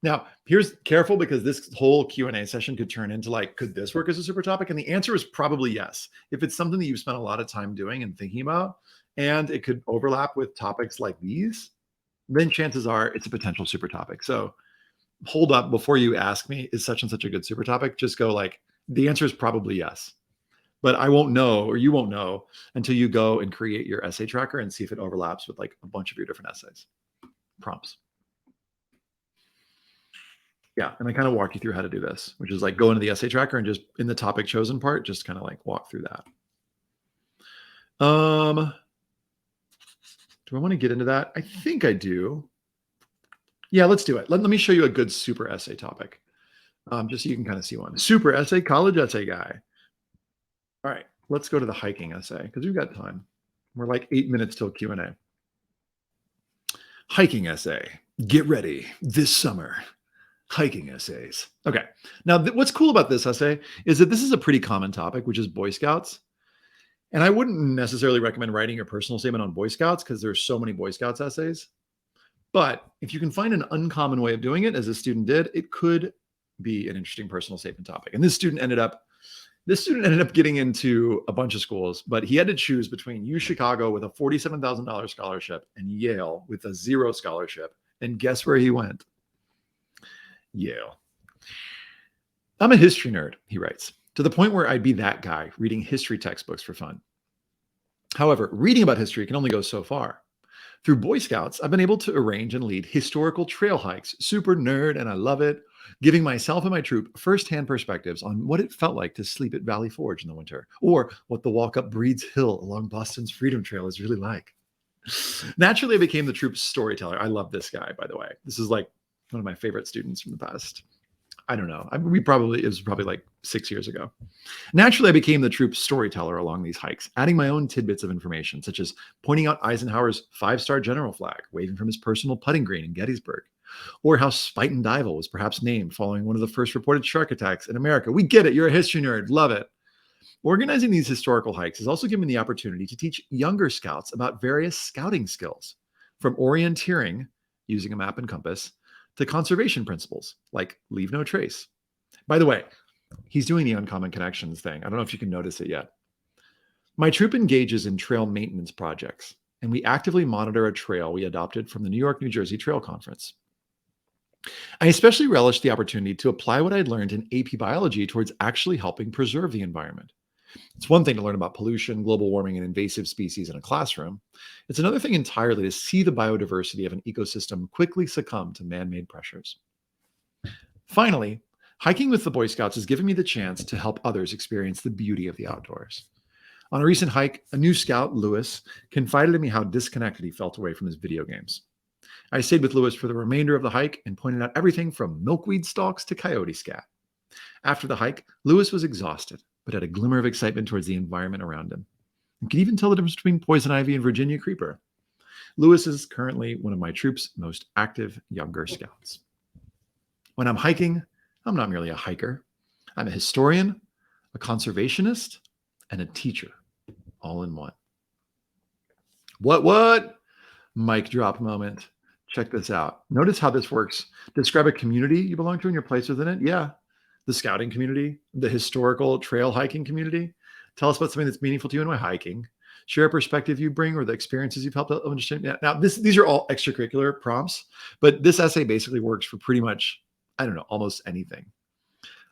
Now, here's careful because this whole Q&A session could turn into like, could this work as a super topic? And the answer is probably yes. If it's something that you've spent a lot of time doing and thinking about, and it could overlap with topics like these, then chances are it's a potential super topic. So hold up before you ask me, is such and such a good super topic? Just go like, the answer is probably yes. But I won't know, or you won't know until you go and create your essay tracker and see if it overlaps with like a bunch of your different essays, prompts. Yeah, and I kind of walk you through how to do this, which is like go into the essay tracker and just in the topic chosen part, just kind of like walk through that. Do I want to get into that? I think I do. Yeah, let's do it. Let me show you a good super essay topic, just so you can kind of see one. Super essay, college essay guy. All right, let's go to the hiking essay because we've got time. We're like 8 minutes till Q&A. Hiking essay. Get ready this summer. Hiking essays. Okay. Now, what's cool about this essay is that this is a pretty common topic, which is Boy Scouts. And I wouldn't necessarily recommend writing your personal statement on Boy Scouts because there's so many Boy Scouts essays. But if you can find an uncommon way of doing it, as this student did, it could be an interesting personal statement topic. And this student ended up getting into a bunch of schools, but he had to choose between U Chicago with a $47,000 scholarship and Yale with a 0 scholarship. And guess where he went? Yale. I'm a history nerd, he writes, to the point where I'd be that guy reading history textbooks for fun. However, reading about history can only go so far. Through Boy Scouts, I've been able to arrange and lead historical trail hikes. Super nerd, and I love it. Giving myself and my troop firsthand perspectives on what it felt like to sleep at Valley Forge in the winter, or what the walk up Breed's Hill along Boston's Freedom Trail is really like. Naturally, I became the troop's storyteller. I love this guy, by the way. This is like one of my favorite students from the past. I don't know. It was probably like 6 years ago. Naturally, I became the troop's storyteller along these hikes, adding my own tidbits of information, such as pointing out Eisenhower's 5-star general flag, waving from his personal putting green in Gettysburg, or how Spuyten Duyvil was perhaps named following one of the first reported shark attacks in America. We get it. You're a history nerd. Love it. Organizing these historical hikes has also given me the opportunity to teach younger scouts about various scouting skills, from orienteering, using a map and compass, to conservation principles like leave no trace. By the way, he's doing the uncommon connections thing. I don't know if you can notice it yet. My troop engages in trail maintenance projects, and we actively monitor a trail we adopted from the New York, New Jersey Trail Conference. I especially relished the opportunity to apply what I'd learned in AP biology towards actually helping preserve the environment. It's one thing to learn about pollution, global warming, and invasive species in a classroom. It's another thing entirely to see the biodiversity of an ecosystem quickly succumb to man-made pressures. Finally, hiking with the Boy Scouts has given me the chance to help others experience the beauty of the outdoors. On a recent hike, a new scout, Lewis, confided in me how disconnected he felt away from his video games. I stayed with Lewis for the remainder of the hike and pointed out everything from milkweed stalks to coyote scat. After the hike, Lewis was exhausted, but had a glimmer of excitement towards the environment around him. You could even tell the difference between poison ivy and Virginia creeper. Lewis is currently one of my troop's most active younger scouts. When I'm hiking, I'm not merely a hiker. I'm a historian, a conservationist, and a teacher, all in one. What? Mic drop moment. Check this out. Notice how this works. Describe a community you belong to and your place within it. Yeah. The scouting community, the historical trail hiking community. Tell us about something that's meaningful to you and why. Hiking. Share a perspective you bring or the experiences you've helped understand. Now, these are all extracurricular prompts, but this essay basically works for pretty much, I don't know, almost anything.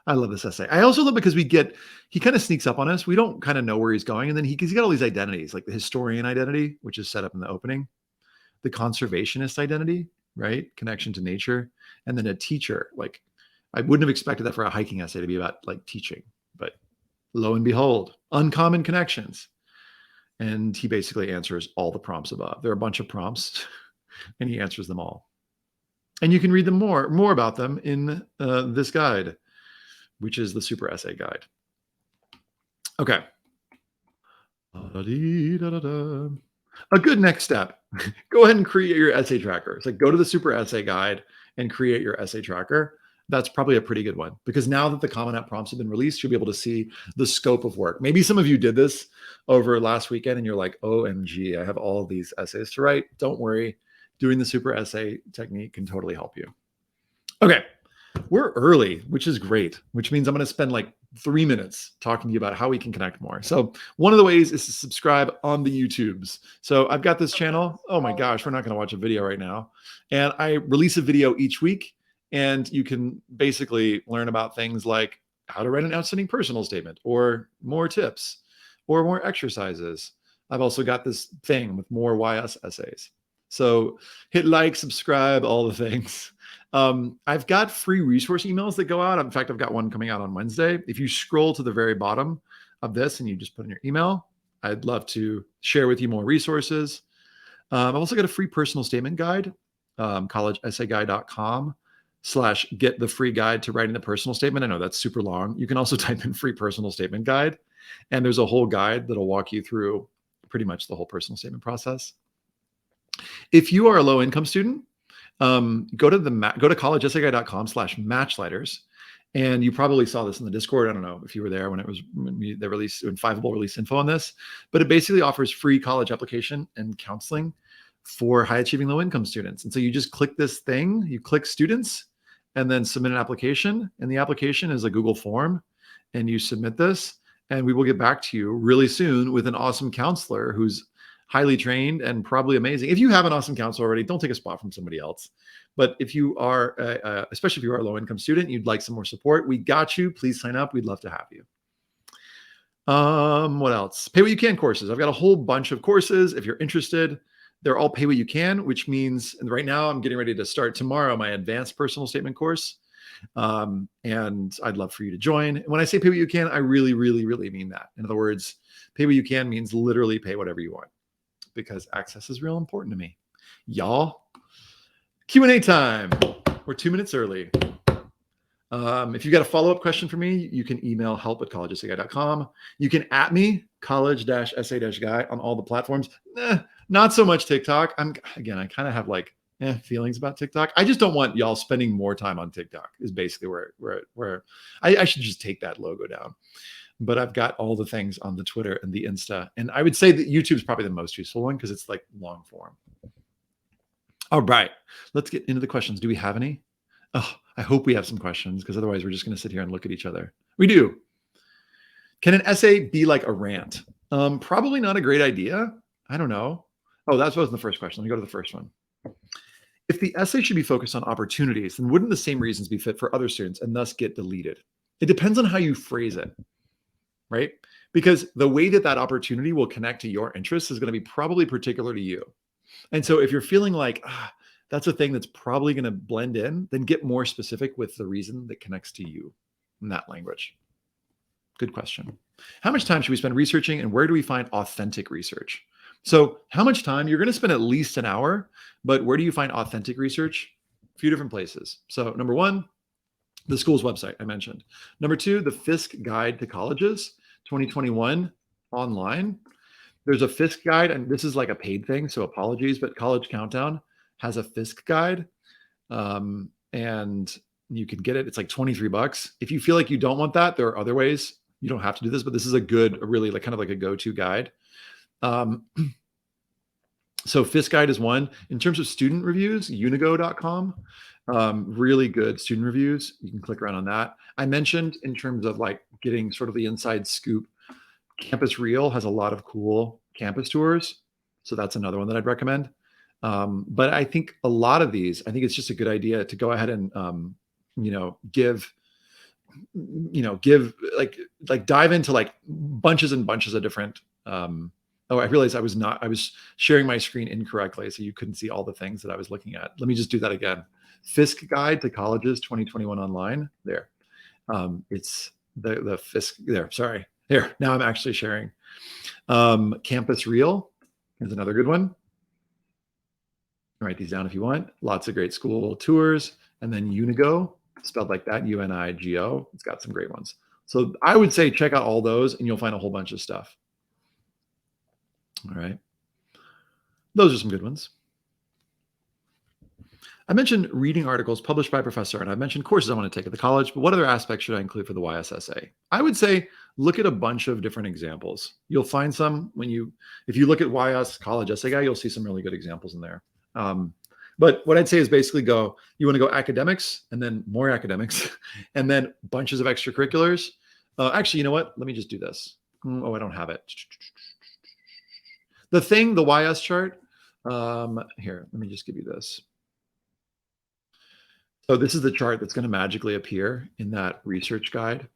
I love this essay. I also love because he kind of sneaks up on us. We don't kind of know where he's going. And then he's got all these identities, like the historian identity, which is set up in the opening, the conservationist identity, right? Connection to nature. And then a teacher. Like, I wouldn't have expected that for a hiking essay to be about like teaching, but lo and behold, uncommon connections. And he basically answers all the prompts above. There are a bunch of prompts and he answers them all. And you can read them more about them in this guide, which is the super essay guide. Okay. A good next step, go ahead and create your essay tracker. It's like, go to the super essay guide and create your essay tracker. That's probably a pretty good one, because now that the Common App prompts have been released, you'll be able to see the scope of work. Maybe some of you did this over last weekend and you're like, OMG, I have all of these essays to write. Don't worry. Doing the super essay technique can totally help you. Okay. We're early, which is great, which means I'm going to spend like 3 minutes talking to you about how we can connect more. So one of the ways is to subscribe on the YouTubes. So I've got this channel. Oh my gosh, we're not going to watch a video right now. And I release a video each week, and you can basically learn about things like how to write an outstanding personal statement, or more tips, or more exercises. I've also got this thing with more YS essays. So hit like, subscribe, all the things. I've got free resource emails that go out. In fact, I've got one coming out on Wednesday. If you scroll to the very bottom of this and you just put in your email, I'd love to share with you more resources. I've also got a free personal statement guide, collegeessayguide.com/get the free guide to writing the personal statement. I know that's super long. You can also type in free personal statement guide, and there's a whole guide that'll walk you through pretty much the whole personal statement process. If you are a low income student, go to collegeessayguide.com/matchlighters. And you probably saw this in the Discord. I don't know if you were there when Fiveable released info on this, but it basically offers free college application and counseling for high achieving low income students. And so you just click this thing, you click students, and then submit an application. And the application is a Google form, and you submit this, and we will get back to you really soon with an awesome counselor who's highly trained and probably amazing. If you have an awesome counselor already, don't take a spot from somebody else. But if you are, especially if you are a low-income student, you'd like some more support, we got you. Please sign up. We'd love to have you. What else? Pay what you can courses. I've got a whole bunch of courses. If you're interested, they're all pay what you can, which means, and right now I'm getting ready to start tomorrow my advanced personal statement course. And I'd love for you to join. When I say pay what you can, I really, really, really mean that. In other words, pay what you can means literally pay whatever you want, because access is real important to me. Y'all, Q&A time. We're 2 minutes early. If you've got a follow-up question for me, you can email help@collegeessayguide.com. You can @ me, college-essay-guy on all the platforms. Not so much TikTok. I kind of have like feelings about TikTok. I just don't want y'all spending more time on TikTok is basically where I should just take that logo down. But I've got all the things on the Twitter and the Insta. And I would say that YouTube's probably the most useful one because it's like long form. All right, let's get into the questions. Do we have any? Oh, I hope we have some questions, because otherwise we're just going to sit here and look at each other. We do. Can an essay be like a rant? Probably not a great idea. I don't know. Oh, that was the first question. Let me go to the first one. If the essay should be focused on opportunities, then wouldn't the same reasons be fit for other students and thus get deleted? It depends on how you phrase it. Right? Because the way that opportunity will connect to your interests is going to be probably particular to you. And so if you're feeling like, that's a thing that's probably going to blend in, then get more specific with the reason that connects to you in that language. Good question. How much time should we spend researching, and where do we find authentic research? So how much time? You're going to spend at least an hour, but where do you find authentic research? A few different places. So number one, the school's website I mentioned. Number two, the Fisk Guide to Colleges 2021 online. There's a Fisk guide, and this is like a paid thing, so apologies, but College Countdown has a Fisk guide, and you can get it. It's like $23. If you feel like you don't want that, there are other ways. You don't have to do this, but this is a really like kind of like a go-to guide. So Fisk guide is one. In terms of student reviews, unigo.com, really good student reviews. You can click around on that. I mentioned in terms of like getting sort of the inside scoop, Campus Real has a lot of cool campus tours. So that's another one that I'd recommend. But I think a lot of these, I think it's just a good idea to go ahead and, give, give like dive into like bunches and bunches of different, oh, I realized I was sharing my screen incorrectly. So you couldn't see all the things that I was looking at. Let me just do that again. Fisk Guide to Colleges 2021 Online. There. It's the Fisk there. Sorry. Here. Now I'm actually sharing. Campus Real is another good one. Write these down if you want. Lots of great school tours. And then Unigo, spelled like that, UNIGO. It's got some great ones. So I would say check out all those and you'll find a whole bunch of stuff. All right. Those are some good ones. I mentioned reading articles published by a professor, and I mentioned courses I want to take at the college, but what other aspects should I include for the YSSA? I would say look at a bunch of different examples. You'll find some if you look at YS College Essay Guide, you'll see some really good examples in there. But what I'd say is basically you want to go academics and then more academics and then bunches of extracurriculars. Actually, you know what? Let me just do this. Oh, I don't have it. The YS chart, here, let me just give you this. So this is the chart that's going to magically appear in that research guide.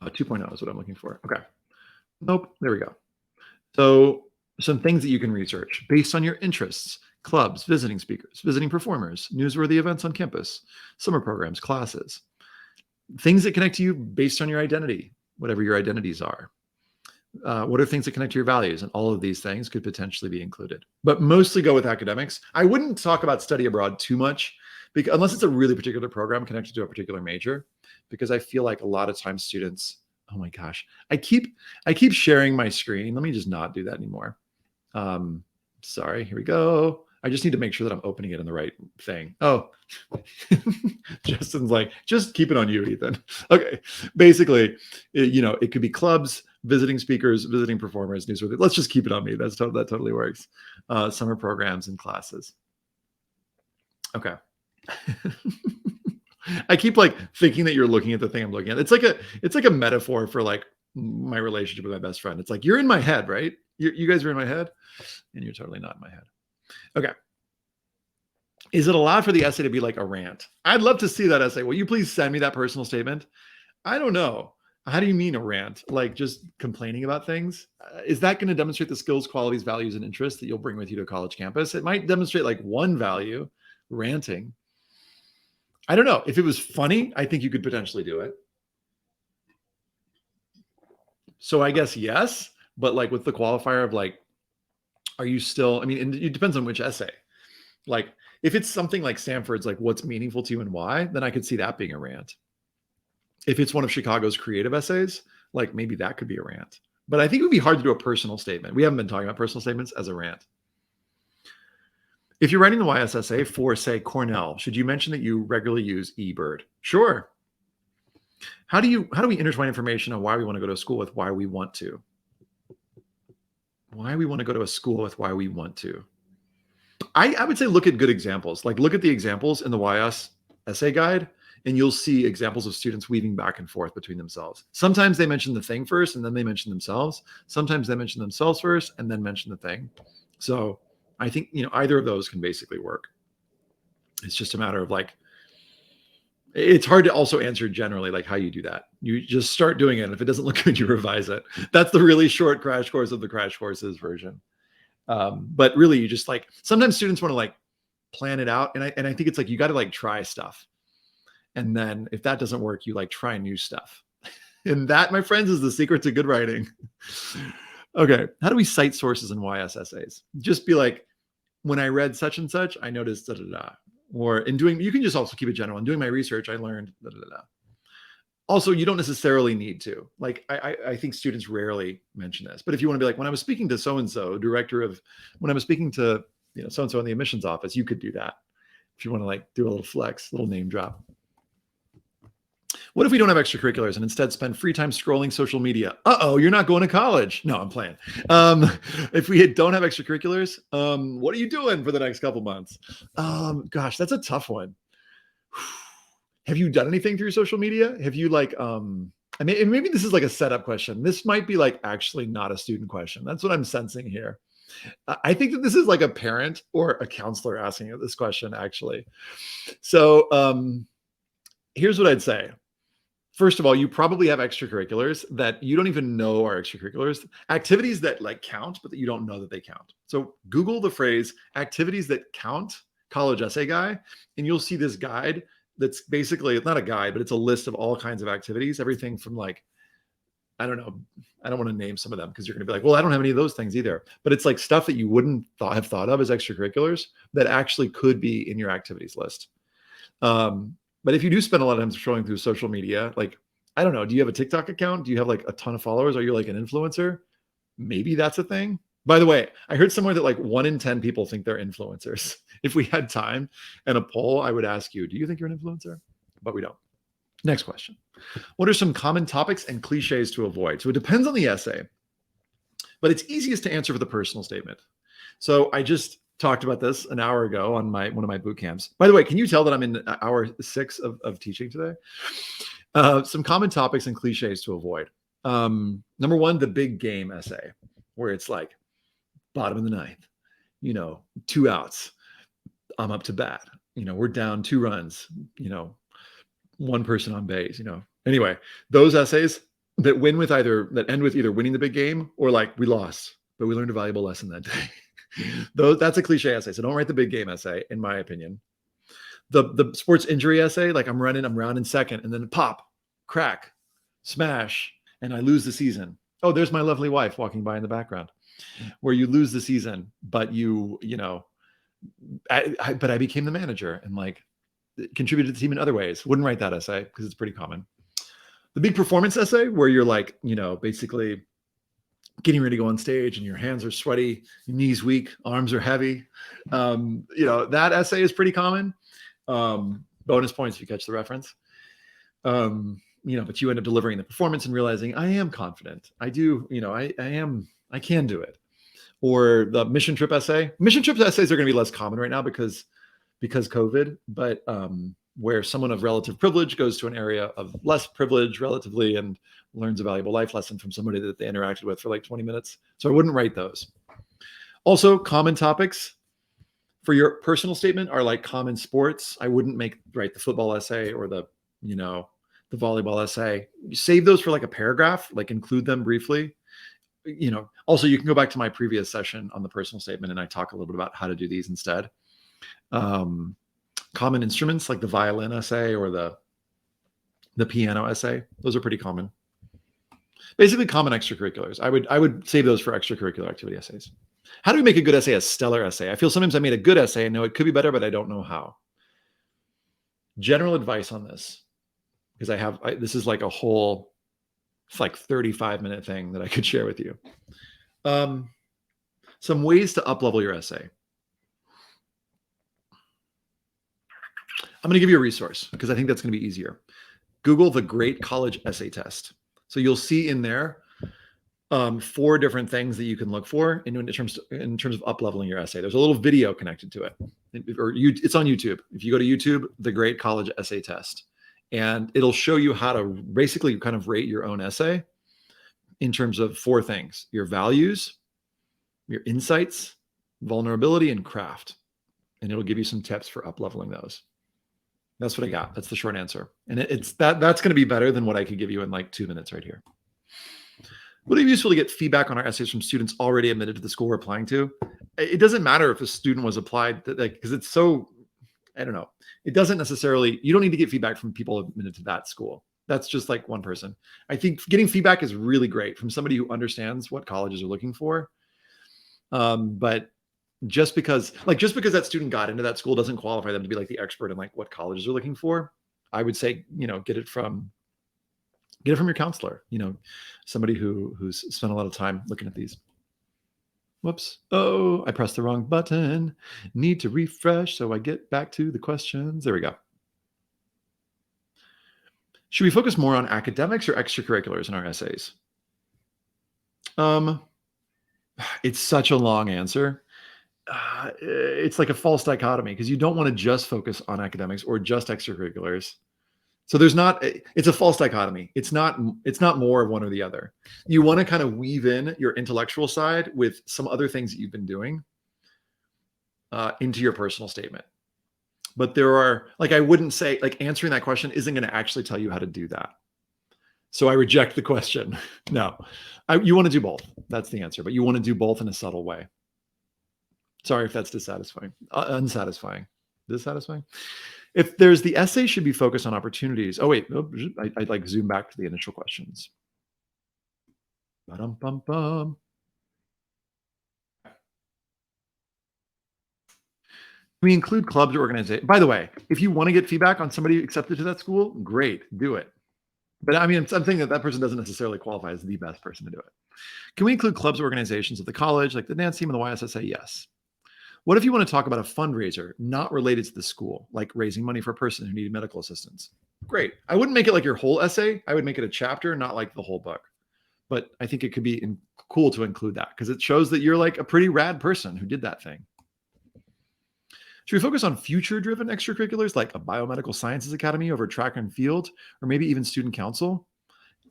2.0 is what I'm looking for. Okay. Nope. There we go. So some things that you can research based on your interests: clubs, visiting speakers, visiting performers, newsworthy events on campus, summer programs, classes, things that connect to you based on your identity, whatever your identities are. What are things that connect to your values? And all of these things could potentially be included, but mostly go with academics. I wouldn't talk about study abroad too much, because unless it's a really particular program connected to a particular major, because I feel like a lot of times students, oh my gosh, I keep sharing my screen. Let me just not do that anymore. Sorry, here we go. I just need to make sure that I'm opening it in the right thing. Oh, Justin's like, just keep it on you, Ethan. Okay. Basically, it could be clubs, visiting speakers, visiting performers, newsworthy. Let's just keep it on me. That totally works. Summer programs and classes. Okay. I keep like thinking that you're looking at the thing I'm looking at. It's like a metaphor for like my relationship with my best friend. It's like, you're in my head, right? You guys are in my head and you're totally not in my head. Okay. Is it allowed for the essay to be like a rant? I'd love to see that essay. Will you please send me that personal statement? I don't know. How do you mean a rant? Like just complaining about things? Is that going to demonstrate the skills, qualities, values, and interests that you'll bring with you to a college campus? It might demonstrate like one value, ranting. I don't know. If it was funny, I think you could potentially do it. So I guess yes, but like with the qualifier of like, are you still, and it depends on which essay. Like if it's something like Stanford's, like what's meaningful to you and why, then I could see that being a rant. If it's one of Chicago's creative essays, like maybe that could be a rant. But I think it would be hard to do a personal statement. We haven't been talking about personal statements as a rant. If you're writing the YS essay for, say, Cornell, should you mention that you regularly use eBird? Sure. How do we intertwine information on why we want to go to a school with why we want to? Why we want to go to a school with why we want to? I would say look at good examples. Like look at the examples in the YS essay guide, and you'll see examples of students weaving back and forth between themselves. Sometimes they mention the thing first, and then they mention themselves. Sometimes they mention themselves first, and then mention the thing. So I think either of those can basically work. It's just a matter of like, it's hard to also answer generally like how you do that. You just start doing it. And if it doesn't look good, you revise it. That's the really short crash course of the crash courses version. But really, you just like, sometimes students want to like plan it out. And I think it's like, you got to like try stuff. And then if that doesn't work, you like try new stuff. And that, my friends, is the secret to good writing. Okay. How do we cite sources in YS essays? Just be like, when I read such and such, I noticed da da da. Or in doing, you can just also keep it general. In doing my research, I learned da da da. Also, you don't necessarily need to. Like, I think students rarely mention this. But if you want to be like, when I was speaking to so-and-so, when I was speaking to so-and-so in the admissions office, you could do that. If you want to like do a little flex, little name drop. What if we don't have extracurriculars and instead spend free time scrolling social media? Uh-oh, you're not going to college. No, I'm playing. If we don't have extracurriculars, what are you doing for the next couple months? Gosh, that's a tough one. Have you done anything through social media? Have you like, I mean, and maybe this is like a setup question. This might be like actually not a student question. That's what I'm sensing here. I think that this is like a parent or a counselor asking you this question, actually. So here's what I'd say. First of all, you probably have extracurriculars that you don't even know are extracurriculars, activities that like count, but that you don't know that they count. So Google the phrase activities that count, college essay guy, and you'll see this guide that's basically, it's not a guide, but it's a list of all kinds of activities, everything from like, I don't know, I don't want to name some of them because you're going to be like, well, I don't have any of those things either. But it's like stuff that you wouldn't have thought of as extracurriculars that actually could be in your activities list. But if you do spend a lot of time scrolling through social media, like, I don't know, do you have a TikTok account? Do you have like a ton of followers? Are you like an influencer? Maybe that's a thing. By the way, I heard somewhere that like 1 in 10 people think they're influencers. If we had time and a poll, I would ask you, do you think you're an influencer? But we don't. Next question. What are some common topics and cliches to avoid? So it depends on the essay, but it's easiest to answer for the personal statement. So I just talked about this an hour ago on one of my boot camps. By the way, can you tell that I'm in hour 6 of teaching today? Some common topics and cliches to avoid. Number 1, the big game essay, where it's like bottom of the ninth, 2 outs, I'm up to bat, we're down 2 runs, 1 person on base, Anyway, those essays that end with either winning the big game or like we lost, but we learned a valuable lesson that day. That's a cliche essay. So don't write the big game essay, in my opinion. The sports injury essay, like I'm rounding second, and then pop, crack, smash, and I lose the season. Oh, there's my lovely wife walking by in the background, where you lose the season, but but I became the manager and like contributed to the team in other ways. Wouldn't write that essay because it's pretty common. The big performance essay, where you're like, basically getting ready to go on stage and your hands are sweaty, your knees weak, arms are heavy. That essay is pretty common. Bonus points if you catch the reference. But you end up delivering the performance and realizing I am confident. I do, I can do it. Or the mission trip essay. Mission trip essays are going to be less common right now because COVID, but where someone of relative privilege goes to an area of less privilege relatively and learns a valuable life lesson from somebody that they interacted with for like 20 minutes. So I wouldn't write those. Also, common topics for your personal statement are like common sports. I wouldn't write the football essay or the volleyball essay. You save those for like a paragraph, like include them briefly. Also you can go back to my previous session on the personal statement and I talk a little bit about how to do these instead. Common instruments like the violin essay or the piano essay. Those are pretty common. Basically common extracurriculars. I would save those for extracurricular activity essays. How do we make a good essay a stellar essay? I feel sometimes I made a good essay and know it could be better, but I don't know how. General advice on this, because this is like a whole, it's like 35-minute thing that I could share with you. Some ways to up-level your essay. I'm going to give you a resource because I think that's going to be easier. Google the Great College Essay Test. So you'll see in there 4 different things that you can look for in terms of up-leveling your essay. There's a little video connected to it, it's on YouTube. If you go to YouTube, the Great College Essay Test, and it'll show you how to basically kind of rate your own essay in terms of 4 things: your values, your insights, vulnerability, and craft. And it'll give you some tips for up-leveling those. That's what I got. That's the short answer. And that's going to be better than what I could give you in like 2 minutes right here. Would it be useful to get feedback on our essays from students already admitted to the school we're applying to? It doesn't matter if a student was applied, because it's so, I don't know. It doesn't necessarily, you don't need to get feedback from people admitted to that school. That's just like one person. I think getting feedback is really great from somebody who understands what colleges are looking for. But just because that student got into that school doesn't qualify them to be like the expert in like what colleges are looking for. I would say, get it from your counselor, somebody who's spent a lot of time looking at these. Whoops. Oh, I pressed the wrong button. Need to refresh so I get back to the questions. There we go. Should we focus more on academics or extracurriculars in our essays? It's such a long answer. It's like a false dichotomy because you don't want to just focus on academics or just extracurriculars. So there's not, it's a false dichotomy. It's not more of one or the other. You want to kind of weave in your intellectual side with some other things that you've been doing into your personal statement. But there are, like, I wouldn't say, like, answering that question isn't going to actually tell you how to do that. So I reject the question. No, you want to do both. That's the answer. But you want to do both in a subtle way. Sorry if that's dissatisfying, unsatisfying, dissatisfying. If there's the essay should be focused on opportunities. Oh wait, I'd like zoom back to the initial questions. Ba-dum-bum-bum. We include clubs or organizations. By the way, if you want to get feedback on somebody accepted to that school, great, do it. But I mean, I'm thinking that person doesn't necessarily qualify as the best person to do it. Can we include clubs or organizations at the college, like the dance team and the YSSA? Yes. What if you want to talk about a fundraiser not related to the school, like raising money for a person who needed medical assistance? Great. I wouldn't make it like your whole essay. I would make it a chapter, not like the whole book. But I think it could be cool to include that because it shows that you're like a pretty rad person who did that thing. Should we focus on future-driven extracurriculars like a biomedical sciences academy over track and field, or maybe even student council?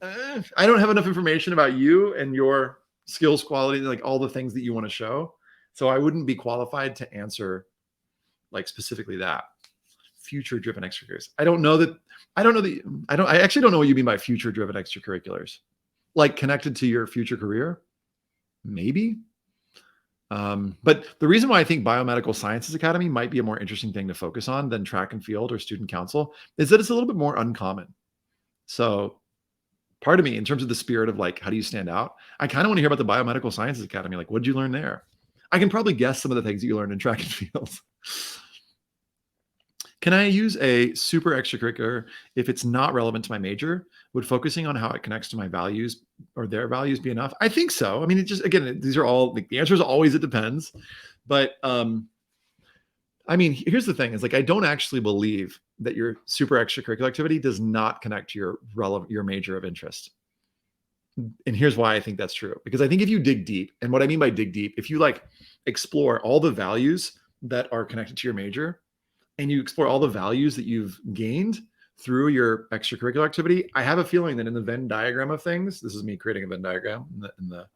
I don't have enough information about you and your skills, quality, like all the things that you want to show. So I wouldn't be qualified to answer like specifically that. Future-driven extracurriculars. I actually don't know what you mean by future-driven extracurriculars. Like connected to your future career? Maybe. But the reason why I think Biomedical Sciences Academy might be a more interesting thing to focus on than track and field or student council is that it's a little bit more uncommon. So part of me, in terms of the spirit of like, how do you stand out? I kind of want to hear about the Biomedical Sciences Academy. Like, what did you learn there? I can probably guess some of the things that you learned in track and field. Can I use a super extracurricular if it's not relevant to my major? Would focusing on how it connects to my values or their values be enough? I think so. I mean, it just, again, these are all, like, the answer is always, it depends. But I mean, here's the thing is like, I don't actually believe that your super extracurricular activity does not connect to your major of interest. And here's why I think that's true. Because I think if you dig deep, and what I mean by dig deep, if you like explore all the values that are connected to your major, and you explore all the values that you've gained through your extracurricular activity, I have a feeling that in the Venn diagram of things, this is me creating a Venn diagram in the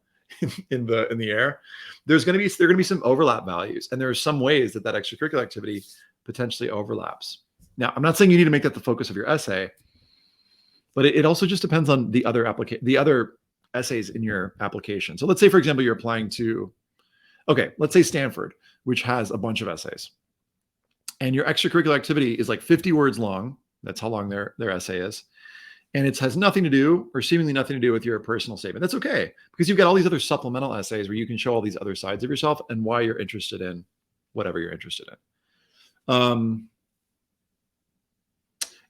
air. There are going to be some overlap values, and there are some ways that extracurricular activity potentially overlaps. Now, I'm not saying you need to make that the focus of your essay, but it also just depends on the other essays in your application. So let's say, for example, you're applying to, let's say Stanford, which has a bunch of essays. And your extracurricular activity is like 50 words long. That's how long their essay is. And it has nothing to do, or seemingly nothing to do, with your personal statement. That's okay, because you've got all these other supplemental essays where you can show all these other sides of yourself and why you're interested in whatever you're interested in.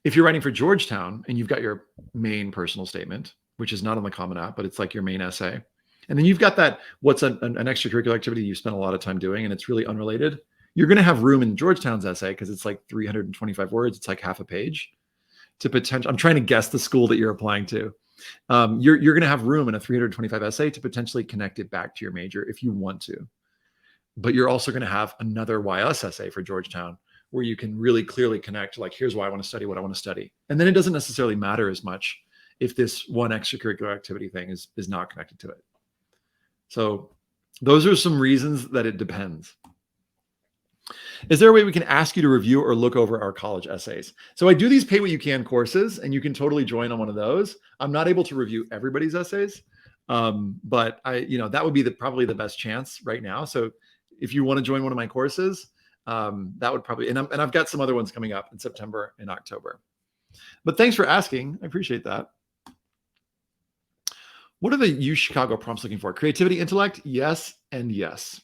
If you're writing for Georgetown and you've got your main personal statement, which is not on the Common App, but it's like your main essay. And then you've got that, what's an extracurricular activity you spend a lot of time doing, and it's really unrelated. You're going to have room in Georgetown's essay because it's like 325 words. It's like half a page to potential. I'm trying to guess the school that you're applying to. You're going to have room in a 325 essay to potentially connect it back to your major if you want to. But you're also going to have another YS essay for Georgetown where you can really clearly connect, like, here's why I want to study what I want to study. And then it doesn't necessarily matter as much if this one extracurricular activity thing is not connected to it. So those are some reasons that it depends. Is there a way we can ask you to review or look over our college essays? So I do these pay what you can courses, and you can totally join on one of those. I'm not able to review everybody's essays, but that would be probably the best chance right now. So if you want to join one of my courses, that would probably, and I've got some other ones coming up in September and October. But thanks for asking. I appreciate that. What are the U Chicago prompts looking for? Creativity, intellect? Yes, and yes.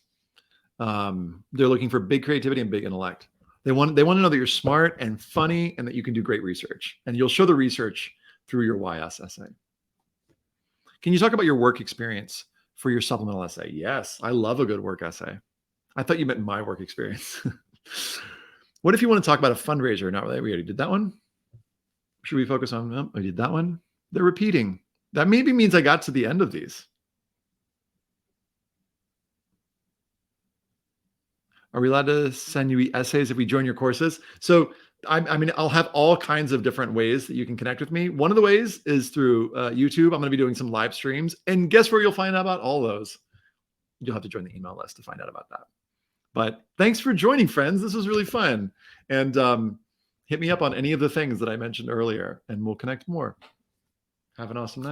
They're looking for big creativity and big intellect. They want to know that you're smart and funny and that you can do great research. And you'll show the research through your YS essay. Can you talk about your work experience for your supplemental essay? Yes, I love a good work essay. I thought you meant my work experience. What if you want to talk about a fundraiser? Not really. We already did that one. Should we focus on them? I did that one. They're repeating. That maybe means I got to the end of these. Are we allowed to send you essays if we join your courses? So I mean, I'll have all kinds of different ways that you can connect with me. One of the ways is through YouTube. I'm going to be doing some live streams. And guess where you'll find out about all those? You'll have to join the email list to find out about that. But thanks for joining, friends. This was really fun. And hit me up on any of the things that I mentioned earlier, and we'll connect more. Have an awesome night.